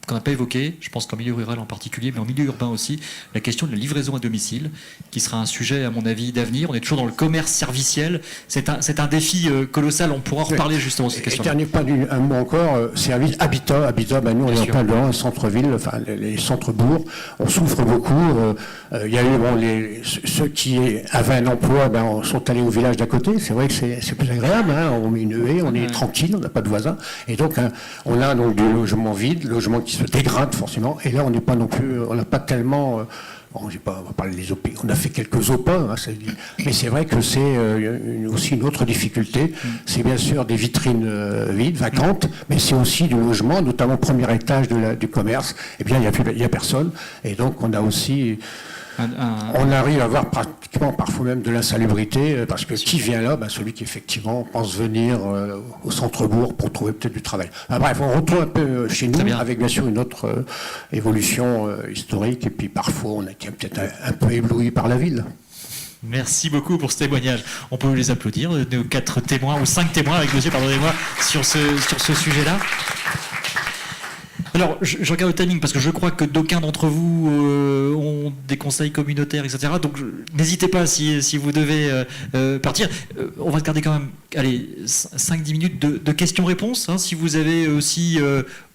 qu'on n'a pas évoqué, je pense qu'en milieu rural en particulier, mais en milieu urbain aussi, la question de la livraison à domicile, qui sera un sujet, à mon avis, d'avenir. On est toujours dans le commerce serviciel. C'est un défi colossal. On pourra en reparler justement de cette question. Et dernier point, un mot encore, service habitat. Nous, on est en plein dedans, centre-ville, enfin, les centres-bourgs. On souffre beaucoup. Il y a eu, ceux qui avaient un emploi, sont allés au village d'à côté. C'est vrai que c'est plus agréable. On met une haie, on est tranquille, on n'a pas de voisins. Et donc, on a donc du logement vide, logement qui se dégrade forcément. Et là, on n'est pas non plus, on n'a pas tellement. On va parler des OP. On a fait quelques OPA, mais c'est vrai que c'est aussi une autre difficulté. C'est bien sûr des vitrines vides, vacantes, mais c'est aussi du logement, notamment au premier étage du commerce. Eh bien, il n'y a personne. Et donc, on a aussi... On arrive à avoir pratiquement parfois même de l'insalubrité, parce que qui vient là, celui qui effectivement pense venir au centre-bourg pour trouver peut-être du travail. Bref, on retrouve un peu chez nous, avec bien sûr une autre évolution historique, et puis parfois on a été peut-être un peu ébloui par la ville. Merci beaucoup pour ce témoignage. On peut les applaudir, nos 4 témoins, ou 5 témoins avec monsieur, pardonnez-moi, sur ce sujet-là. Alors, je regarde le timing parce que je crois que d'aucuns d'entre vous ont des conseils communautaires, etc. Donc, n'hésitez pas si vous devez partir. On va garder quand même 5-10 minutes de questions-réponses. Si vous avez aussi,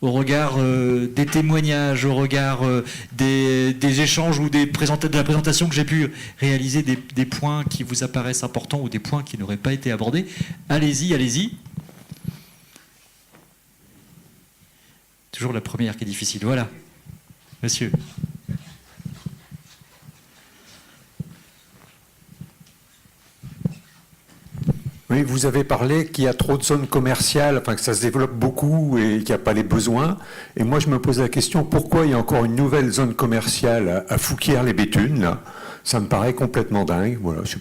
au regard des témoignages, au regard des échanges ou de la présentation que j'ai pu réaliser, des points qui vous apparaissent importants ou des points qui n'auraient pas été abordés, allez-y. Toujours la première qui est difficile. Voilà. Monsieur. Oui, vous avez parlé qu'il y a trop de zones commerciales, que ça se développe beaucoup et qu'il n'y a pas les besoins. Et moi, je me pose la question, pourquoi il y a encore une nouvelle zone commerciale à Fouquier-les-Béthunes, là ? Ça me paraît complètement dingue. Voilà, je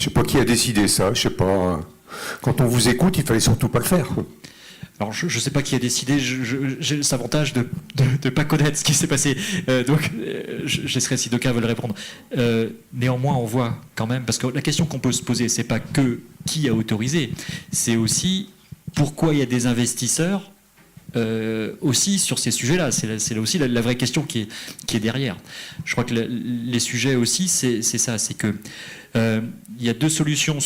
sais pas qui a décidé ça, je sais pas. Quand on vous écoute, il fallait surtout pas le faire. Alors, je ne sais pas qui a décidé, j'ai cet avantage de ne pas connaître ce qui s'est passé, donc je serai si d'aucuns veulent répondre. Néanmoins, on voit quand même, parce que la question qu'on peut se poser, c'est pas que qui a autorisé, c'est aussi pourquoi il y a des investisseurs aussi sur ces sujets-là. C'est là aussi la vraie question qui est derrière. Je crois que les sujets aussi, c'est ça, c'est que il y a deux solutions.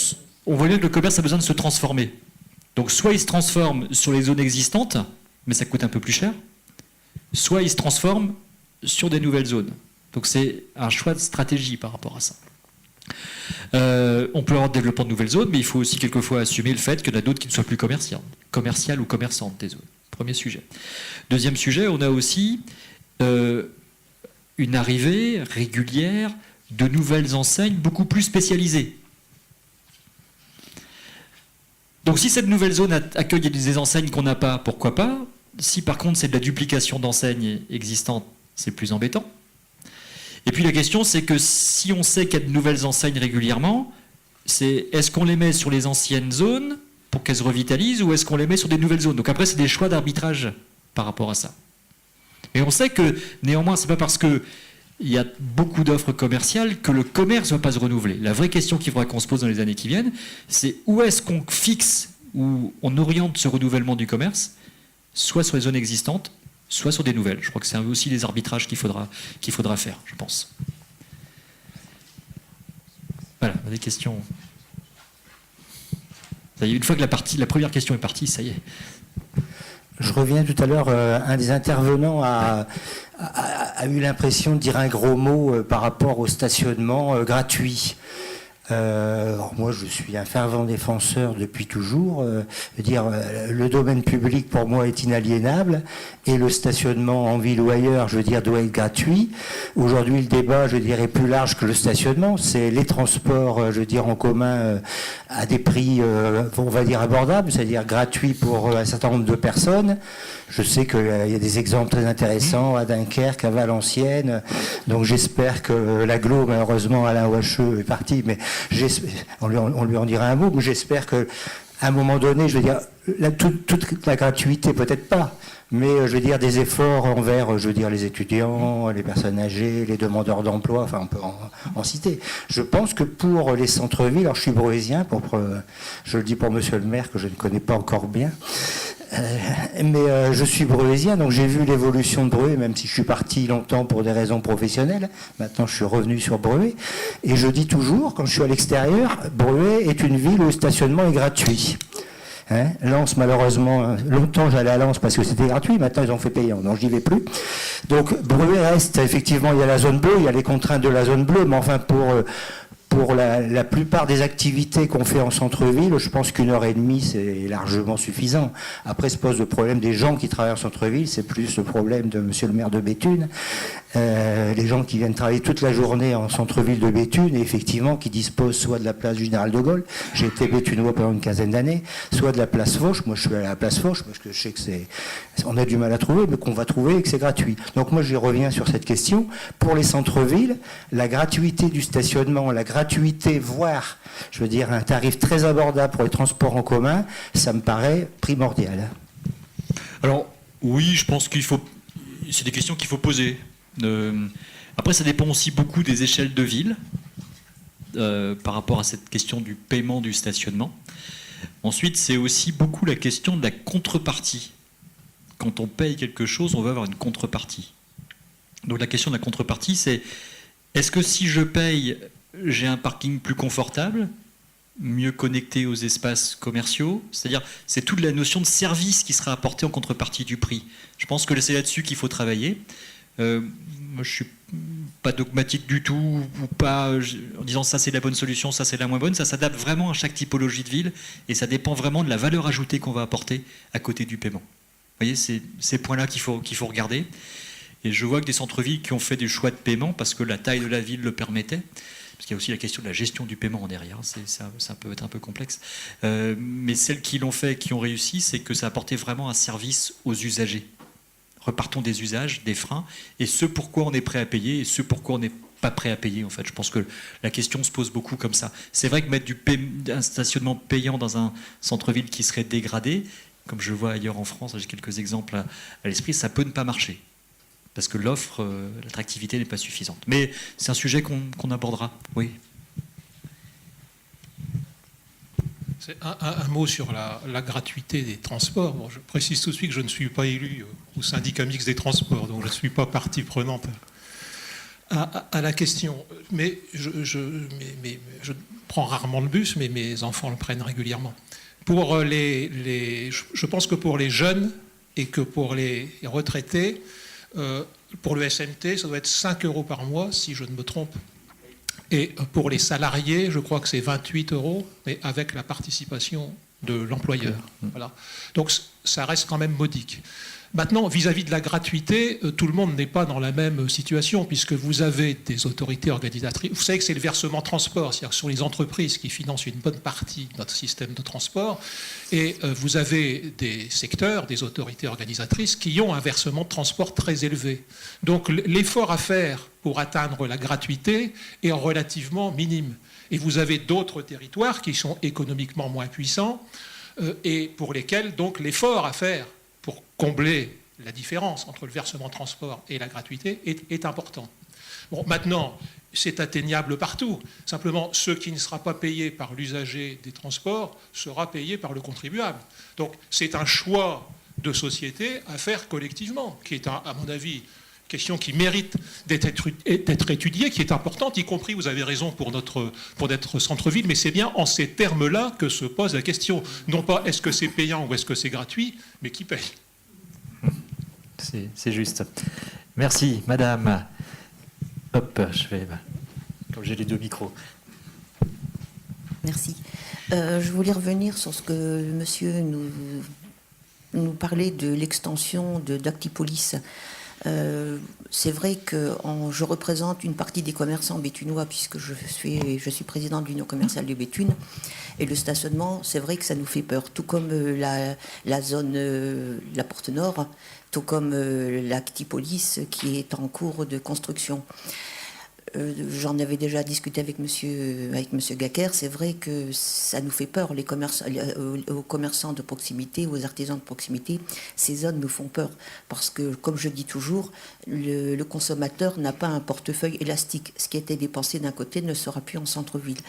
On voit bien que le commerce a besoin de se transformer. Donc soit ils se transforment sur les zones existantes, mais ça coûte un peu plus cher, soit ils se transforment sur des nouvelles zones. Donc c'est un choix de stratégie par rapport à ça. On peut avoir développement de nouvelles zones, mais il faut aussi quelquefois assumer le fait qu'il y en a d'autres qui ne soient plus commerciales ou commerçantes des zones. Premier sujet. Deuxième sujet, on a aussi une arrivée régulière de nouvelles enseignes beaucoup plus spécialisées. Donc si cette nouvelle zone accueille des enseignes qu'on n'a pas, pourquoi pas? Si par contre c'est de la duplication d'enseignes existantes, c'est plus embêtant. Et puis la question, c'est que si on sait qu'il y a de nouvelles enseignes régulièrement, c'est est-ce qu'on les met sur les anciennes zones pour qu'elles se revitalisent ou est-ce qu'on les met sur des nouvelles zones? Donc après, c'est des choix d'arbitrage par rapport à ça. Et on sait que néanmoins, c'est pas parce qu'il y a beaucoup d'offres commerciales que le commerce ne va pas se renouveler. La vraie question qu'il faudra qu'on se pose dans les années qui viennent, c'est où est-ce qu'on fixe, où on oriente ce renouvellement du commerce, soit sur les zones existantes, soit sur des nouvelles. Je crois que c'est aussi des arbitrages qu'il faudra faire, je pense. Voilà, des questions. Ça y est, une fois que la première question est partie, ça y est. Je reviens tout à l'heure, un des intervenants a eu l'impression de dire un gros mot par rapport au stationnement gratuit. Alors moi, je suis un fervent défenseur depuis toujours. Le domaine public, pour moi, est inaliénable et le stationnement en ville ou ailleurs, doit être gratuit. Aujourd'hui, le débat, est plus large que le stationnement. C'est les transports, en commun à des prix, on va dire, abordables, c'est-à-dire gratuits pour un certain nombre de personnes. Je sais qu'il y a des exemples très intéressants à Dunkerque, à Valenciennes. Donc j'espère que l'agglo, malheureusement, Alain Ouacheux est parti, mais on lui en dira un mot, mais j'espère qu'à un moment donné, toute la gratuité, peut-être pas, mais des efforts envers, les étudiants, les personnes âgées, les demandeurs d'emploi, enfin on peut en citer. Je pense que pour les centres-villes, alors je suis breuésien, je le dis pour monsieur le maire que je ne connais pas encore bien, mais je suis breuésien, donc j'ai vu l'évolution de Breué, même si je suis parti longtemps pour des raisons professionnelles. Maintenant, je suis revenu sur Breué. Et je dis toujours, quand je suis à l'extérieur, Breué est une ville où le stationnement est gratuit. Lens, malheureusement, longtemps j'allais à Lens parce que c'était gratuit, maintenant ils ont fait payant, donc j'y vais plus. Donc Breué reste, effectivement, il y a la zone bleue, il y a les contraintes de la zone bleue, mais enfin pour la plupart des activités qu'on fait en centre-ville, je pense qu'1h30, c'est largement suffisant. Après, se pose le problème des gens qui travaillent en centre-ville, c'est plus le problème de monsieur le maire de Béthune. Les gens qui viennent travailler toute la journée en centre-ville de Béthune, et effectivement, qui disposent soit de la place du Général de Gaulle, j'ai été béthunois pendant une quinzaine d'années, soit de la place Foch, moi je suis allé à la place Foch, parce que je sais que on a du mal à trouver, mais qu'on va trouver et que c'est gratuit. Donc moi, j'y reviens sur cette question. Pour les centres-villes, la gratuité du stationnement, la gratuité, voire, un tarif très abordable pour les transports en commun, ça me paraît primordial. Alors, oui, je pense c'est des questions qu'il faut poser. Après, ça dépend aussi beaucoup des échelles de ville par rapport à cette question du paiement du stationnement. Ensuite, c'est aussi beaucoup la question de la contrepartie. Quand on paye quelque chose, on veut avoir une contrepartie. Donc la question de la contrepartie, c'est est-ce que si je paye, j'ai un parking plus confortable, mieux connecté aux espaces commerciaux? C'est-à-dire, c'est toute la notion de service qui sera apportée en contrepartie du prix. Je pense que c'est là-dessus qu'il faut travailler. Moi, je suis pas dogmatique du tout, ou pas en disant ça c'est la bonne solution, ça c'est la moins bonne. Ça s'adapte vraiment à chaque typologie de ville et ça dépend vraiment de la valeur ajoutée qu'on va apporter à côté du paiement. Vous voyez, c'est ces points-là qu'il faut regarder. Et je vois que des centres-villes qui ont fait des choix de paiement parce que la taille de la ville le permettait, parce qu'il y a aussi la question de la gestion du paiement en derrière, ça peut être un peu complexe. Mais celles qui l'ont fait, qui ont réussi, c'est que ça apportait vraiment un service aux usagers. Repartons des usages, des freins, et ce pourquoi on est prêt à payer, et ce pourquoi on n'est pas prêt à payer, en fait. Je pense que la question se pose beaucoup comme ça. C'est vrai que mettre un stationnement payant dans un centre-ville qui serait dégradé, comme je vois ailleurs en France, j'ai quelques exemples à l'esprit, ça peut ne pas marcher. Parce que l'offre, l'attractivité n'est pas suffisante. Mais c'est un sujet qu'on abordera, oui. Un mot sur la gratuité des transports. Bon, je précise tout de suite que je ne suis pas élu au syndicat mixte des transports, donc je ne suis pas partie prenante à la question. Mais je prends rarement le bus, mais mes enfants le prennent régulièrement. Je pense que pour les jeunes et que pour les retraités, pour le SMT, ça doit être 5 euros par mois, si je ne me trompe. Et pour les salariés, je crois que c'est 28 euros, mais avec la participation de l'employeur. Voilà. Donc ça reste quand même modique. Maintenant, vis-à-vis de la gratuité, tout le monde n'est pas dans la même situation, puisque vous avez des autorités organisatrices. Vous savez que c'est le versement transport, c'est-à-dire que ce sont les entreprises qui financent une bonne partie de notre système de transport, et vous avez des secteurs, des autorités organisatrices qui ont un versement de transport très élevé. Donc l'effort à faire pour atteindre la gratuité est relativement minime. Et vous avez d'autres territoires qui sont économiquement moins puissants et pour lesquels donc l'effort à faire pour combler la différence entre le versement transport et la gratuité est important. Bon, maintenant, c'est atteignable partout. Simplement, ce qui ne sera pas payé par l'usager des transports sera payé par le contribuable. Donc, c'est un choix de société à faire collectivement, qui est, à mon avis, question qui mérite d'être étudiée, qui est importante, y compris, vous avez raison, pour notre centre-ville, mais c'est bien en ces termes-là que se pose la question. Non pas est-ce que c'est payant ou est-ce que c'est gratuit, mais qui paye. C'est juste. Merci, madame. Hop, comme j'ai les deux micros. Merci. Je voulais revenir sur ce que monsieur nous parlait de l'extension d'Actipolis. C'est vrai que je représente une partie des commerçants béthunois puisque je suis présidente de l'Union commerciale de Béthune, et le stationnement, c'est vrai que ça nous fait peur, tout comme la zone, la Porte Nord, tout comme l'Actipolis qui est en cours de construction. J'en avais déjà discuté avec monsieur Gacker. C'est vrai que ça nous fait peur, aux commerçants de proximité, aux artisans de proximité. Ces zones nous font peur parce que, comme je dis toujours, le consommateur n'a pas un portefeuille élastique. Ce qui était dépensé d'un côté ne sera plus en centre-ville.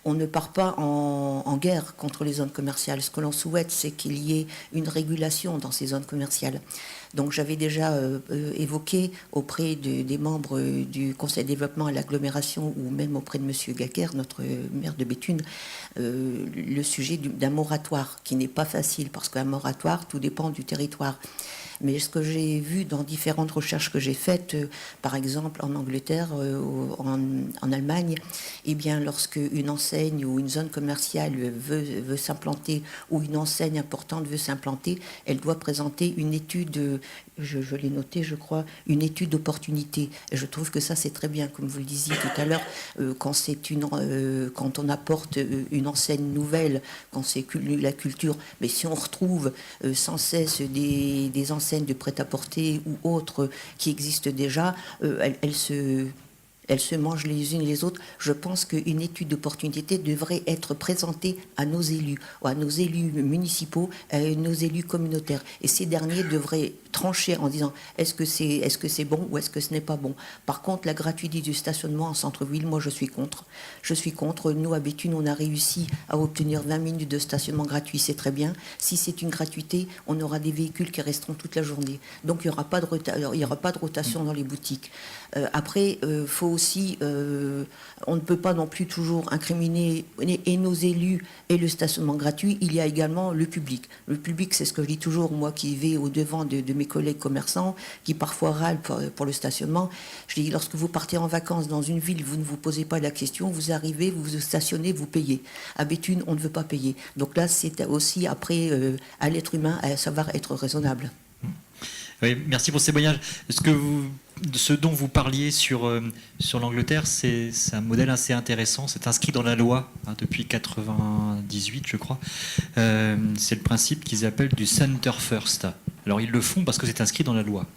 On ne part pas en guerre contre les zones commerciales. Ce que l'on souhaite, c'est qu'il y ait une régulation dans ces zones commerciales. Donc j'avais déjà évoqué auprès des membres du Conseil de développement à l'agglomération ou même auprès de M. Gacker, notre maire de Béthune, le sujet d'un moratoire qui n'est pas facile parce qu'un moratoire, tout dépend du territoire. Mais ce que j'ai vu dans différentes recherches que j'ai faites, par exemple en Angleterre, en Allemagne, eh bien, lorsque une enseigne ou une zone commerciale veut s'implanter ou une enseigne importante veut s'implanter, elle doit présenter une étude, je l'ai noté, je crois, une étude d'opportunité. Et je trouve que ça, c'est très bien, comme vous le disiez tout à l'heure, quand on apporte une enseigne nouvelle, quand c'est la culture, mais si on retrouve sans cesse des enseignes de prêt-à-porter ou autres qui existent déjà, elles se mangent les unes les autres. Je pense qu'une étude d'opportunité devrait être présentée à nos élus municipaux, à nos élus communautaires. Et ces derniers devraient trancher en disant est-ce que c'est bon ou est-ce que ce n'est pas bon. Par contre, la gratuité du stationnement en centre-ville, moi je suis contre. Je suis contre. Nous, à Béthune, on a réussi à obtenir 20 minutes de stationnement gratuit, c'est très bien. Si c'est une gratuité, on aura des véhicules qui resteront toute la journée. Donc il n'y aura pas de rotation dans les boutiques. Après, faut aussi, on ne peut pas non plus toujours incriminer et nos élus et le stationnement gratuit. Il y a également le public. Le public, c'est ce que je dis toujours, moi qui vais au-devant de mes collègues commerçants, qui parfois râlent pour le stationnement. Je dis, lorsque vous partez en vacances dans une ville, vous ne vous posez pas la question, vous arrivez, vous vous stationnez, vous payez. À Béthune, on ne veut pas payer. Donc là, c'est aussi après à l'être humain à savoir être raisonnable. Oui, merci pour ces témoignages. Ce dont vous parliez sur l'Angleterre, c'est un modèle assez intéressant. C'est inscrit dans la loi depuis 1998, je crois. C'est le principe qu'ils appellent du center first. Alors ils le font parce que c'est inscrit dans la loi.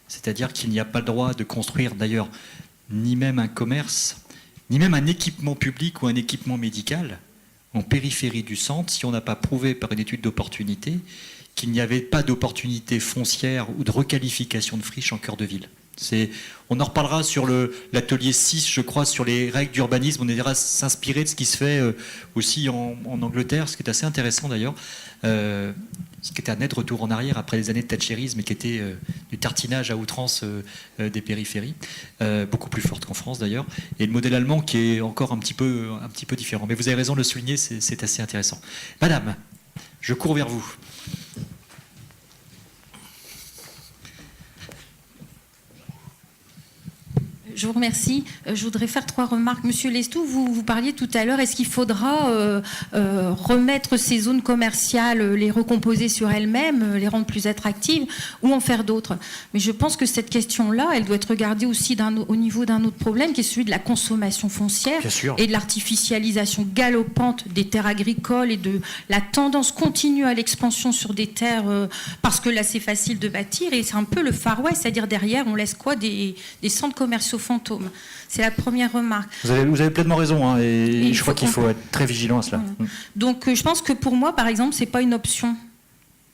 C'est-à-dire qu'il n'y a pas le droit de construire d'ailleurs ni même un commerce, ni même un équipement public ou un équipement médical en périphérie du centre si on n'a pas prouvé par une étude d'opportunité qu'il n'y avait pas d'opportunité foncière ou de requalification de friche en cœur de ville. On en reparlera sur l'atelier 6, je crois, sur les règles d'urbanisme. On ira s'inspirer de ce qui se fait aussi en Angleterre, ce qui est assez intéressant d'ailleurs, ce qui était un net retour en arrière après les années de thatchérisme et qui était du tartinage à outrance des périphéries, beaucoup plus forte qu'en France d'ailleurs, et le modèle allemand qui est encore un petit peu différent. Mais vous avez raison de le souligner, c'est assez intéressant. Madame. Je cours vers vous. Je vous remercie. Je voudrais faire 3 remarques. Monsieur Lestou, vous parliez tout à l'heure, est-ce qu'il faudra remettre ces zones commerciales, les recomposer sur elles-mêmes, les rendre plus attractives, ou en faire d'autres? Mais je pense que cette question-là, elle doit être regardée aussi au niveau d'un autre problème, qui est celui de la consommation foncière et de l'artificialisation galopante des terres agricoles et de la tendance continue à l'expansion sur des terres, parce que là, c'est facile de bâtir, et c'est un peu le Far West, c'est-à-dire derrière, on laisse quoi? Des centres commerciaux fantômes. C'est la première remarque. Vous avez pleinement raison, hein, et je crois qu'il faut être très vigilant à cela. Voilà. Donc je pense que pour moi, par exemple, c'est pas une option.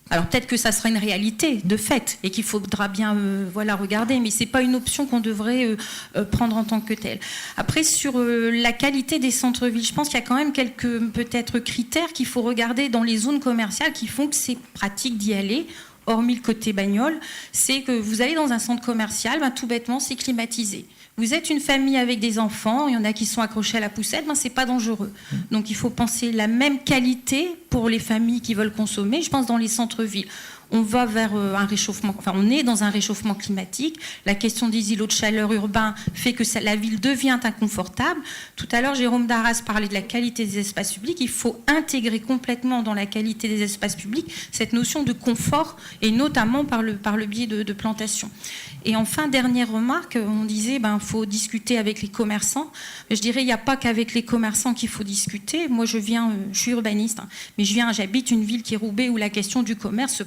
Alors peut-être que ça sera une réalité de fait et qu'il faudra bien regarder, mais c'est pas une option qu'on devrait prendre en tant que telle. Après, sur la qualité des centres-villes, je pense qu'il y a quand même quelques peut-être critères qu'il faut regarder dans les zones commerciales qui font que c'est pratique d'y aller. Hormis le côté bagnole, c'est que vous allez dans un centre commercial, tout bêtement, c'est climatisé. Vous êtes une famille avec des enfants, il y en a qui sont accrochés à la poussette, c'est pas dangereux. Donc il faut penser la même qualité pour les familles qui veulent consommer, je pense dans les centres-villes. On va vers on est dans un réchauffement climatique. La question des îlots de chaleur urbains fait que la ville devient inconfortable. Tout à l'heure, Jérôme Darras parlait de la qualité des espaces publics. Il faut intégrer complètement dans la qualité des espaces publics cette notion de confort, et notamment par le biais de plantation. Et enfin, dernière remarque, on disait faut discuter avec les commerçants. Je dirais, il n'y a pas qu'avec les commerçants qu'il faut discuter. Moi, je suis urbaniste, mais j'habite une ville qui est Roubaix, où la question du commerce se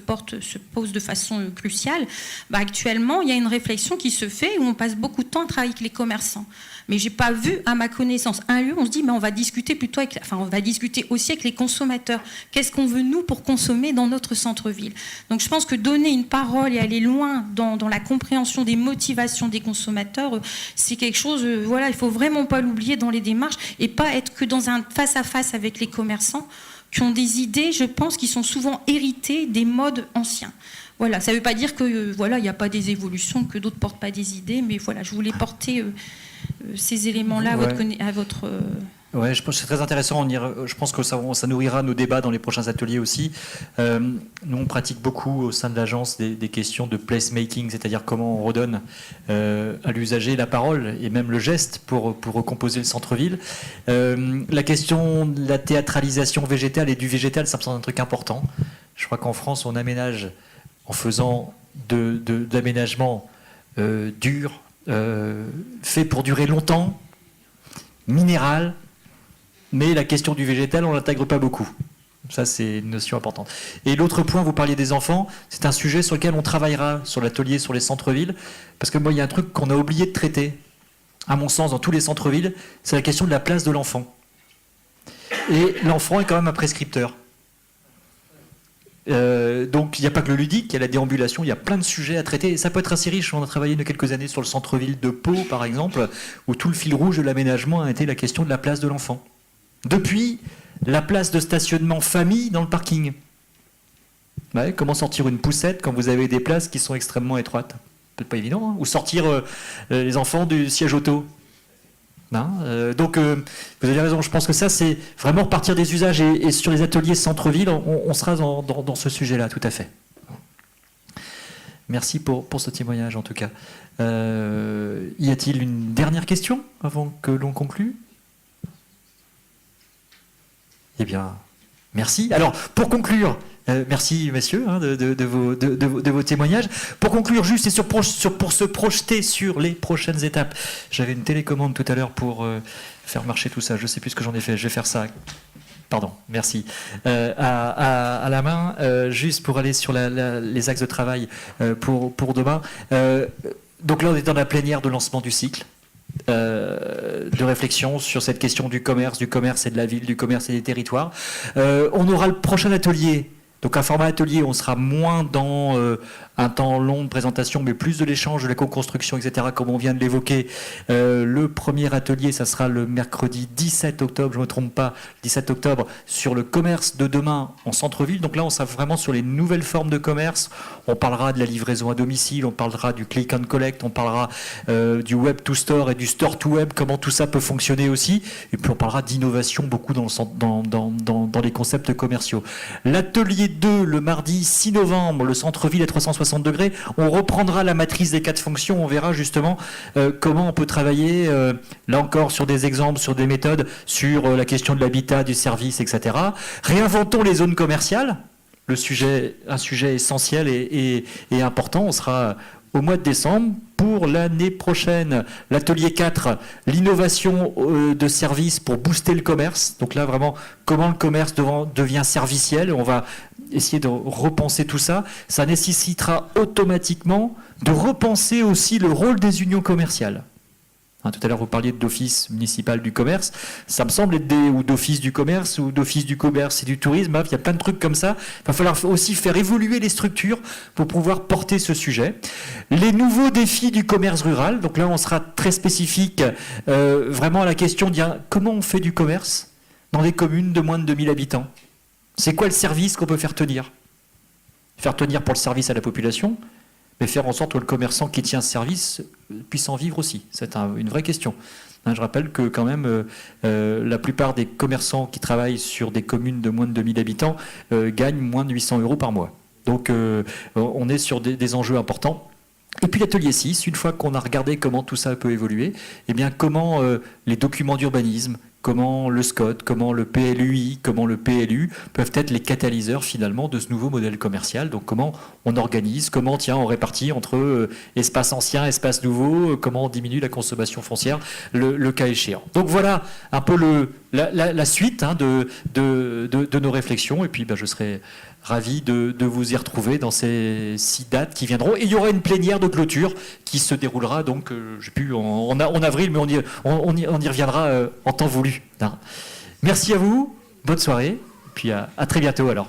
pose de façon cruciale. Actuellement, il y a une réflexion qui se fait où on passe beaucoup de temps à travailler avec les commerçants. Mais j'ai pas vu, à ma connaissance, un lieu où on se dit on va discuter plutôt on va discuter aussi avec les consommateurs. Qu'est-ce qu'on veut nous pour consommer dans notre centre-ville? Donc je pense que donner une parole et aller loin dans la compréhension des motivations des consommateurs, c'est quelque chose, il faut vraiment pas l'oublier dans les démarches et pas être que dans un face-à-face avec les commerçants qui ont des idées, je pense, qui sont souvent héritées des modes anciens. Voilà, ça ne veut pas dire que il n'y a pas des évolutions, que d'autres ne portent pas des idées, mais je voulais porter ces éléments-là à votre Ouais, je pense que c'est très intéressant. Je pense que ça nourrira nos débats dans les prochains ateliers aussi. Nous, on pratique beaucoup au sein de l'agence des questions de placemaking, c'est-à-dire comment on redonne à l'usager la parole et même le geste pour recomposer le centre-ville. La question de la théâtralisation végétale et du végétal, ça me semble un truc important. Je crois qu'en France, on aménage en faisant d'aménagement dur, fait pour durer longtemps, minéral, mais la question du végétal, on ne l'intègre pas beaucoup. Ça, c'est une notion importante. Et l'autre point, vous parliez des enfants, c'est un sujet sur lequel on travaillera sur l'atelier, sur les centres-villes, parce que moi, il y a un truc qu'on a oublié de traiter, à mon sens, dans tous les centres-villes, c'est la question de la place de l'enfant. Et l'enfant est quand même un prescripteur. Donc il n'y a pas que le ludique, il y a la déambulation, il y a plein de sujets à traiter, et ça peut être assez riche. On a travaillé il y a quelques années sur le centre-ville de Pau, par exemple, où tout le fil rouge de l'aménagement a été la question de la place de l'enfant. Depuis, la place de stationnement famille dans le parking. Ouais, comment sortir une poussette quand vous avez des places qui sont extrêmement étroites? Peut-être pas évident, hein. Ou sortir les enfants du siège auto. Donc vous avez raison, je pense que ça c'est vraiment repartir des usages, et sur les ateliers centre-ville on sera dans ce sujet-là, tout à fait. Merci pour ce témoignage en tout cas. Y a-t-il une dernière question avant que l'on conclue? Eh bien, merci. Alors, pour conclure, merci messieurs de vos témoignages. Pour conclure, juste et pour se projeter sur les prochaines étapes, j'avais une télécommande tout à l'heure pour faire marcher tout ça. Je ne sais plus ce que j'en ai fait. Je vais faire ça. Pardon, merci. À la main, juste pour aller sur les axes de travail pour demain. Donc là, on est dans la plénière de lancement du cycle. De réflexion sur cette question du commerce et de la ville, du commerce et des territoires. On aura le prochain atelier Donc un format atelier, on sera moins dans un temps long de présentation, mais plus de l'échange, de la co-construction, etc., comme on vient de l'évoquer. Le premier atelier, ça sera le mercredi 17 octobre, je ne me trompe pas, 17 octobre, sur le commerce de demain en centre-ville. Donc là, on sera vraiment sur les nouvelles formes de commerce. On parlera de la livraison à domicile, on parlera du click and collect, on parlera du web to store et du store to web, comment tout ça peut fonctionner aussi. Et puis on parlera d'innovation beaucoup dans les concepts commerciaux. L'atelier 2, le mardi 6 novembre, le centre-ville à 360 degrés, on reprendra la matrice des 4 fonctions, on verra justement comment on peut travailler, là encore, sur des exemples, sur des méthodes, sur la question de l'habitat, du service, etc. Réinventons les zones commerciales, un sujet essentiel et important. On sera au mois de décembre. Pour l'année prochaine, l'atelier 4, l'innovation de services pour booster le commerce. Donc là, vraiment, comment le commerce devient serviciel. On va essayer de repenser tout ça. Ça nécessitera automatiquement de repenser aussi le rôle des unions commerciales. Tout à l'heure, vous parliez d'office municipal du commerce. Ça me semble être ou d'office du commerce, ou d'office du commerce et du tourisme. Il y a plein de trucs comme ça. Il va falloir aussi faire évoluer les structures pour pouvoir porter ce sujet. Les nouveaux défis du commerce rural. Donc là, on sera très spécifique vraiment à la question de comment on fait du commerce dans des communes de moins de 2000 habitants. C'est quoi le service qu'on peut faire tenir? Faire tenir pour le service à la population, mais faire en sorte que le commerçant qui tient ce service puisse en vivre aussi. C'est une vraie question. Je rappelle que quand même, la plupart des commerçants qui travaillent sur des communes de moins de 2000 habitants gagnent moins de 800 € par mois. Donc on est sur des enjeux importants. Et puis l'atelier 6, une fois qu'on a regardé comment tout ça peut évoluer, eh bien comment les documents d'urbanisme, comment le SCOT, comment le PLUI, comment le PLU peuvent être les catalyseurs finalement de ce nouveau modèle commercial. Donc comment on organise, comment on répartit entre espace ancien, espace nouveau, comment on diminue la consommation foncière, le cas échéant. Donc voilà un peu la suite de nos réflexions. Et puis je serai ravi de vous y retrouver dans ces 6 dates qui viendront. Et il y aura une plénière de clôture qui se déroulera donc, en avril, mais on y reviendra en temps voulu. Merci à vous, bonne soirée, puis à très bientôt alors.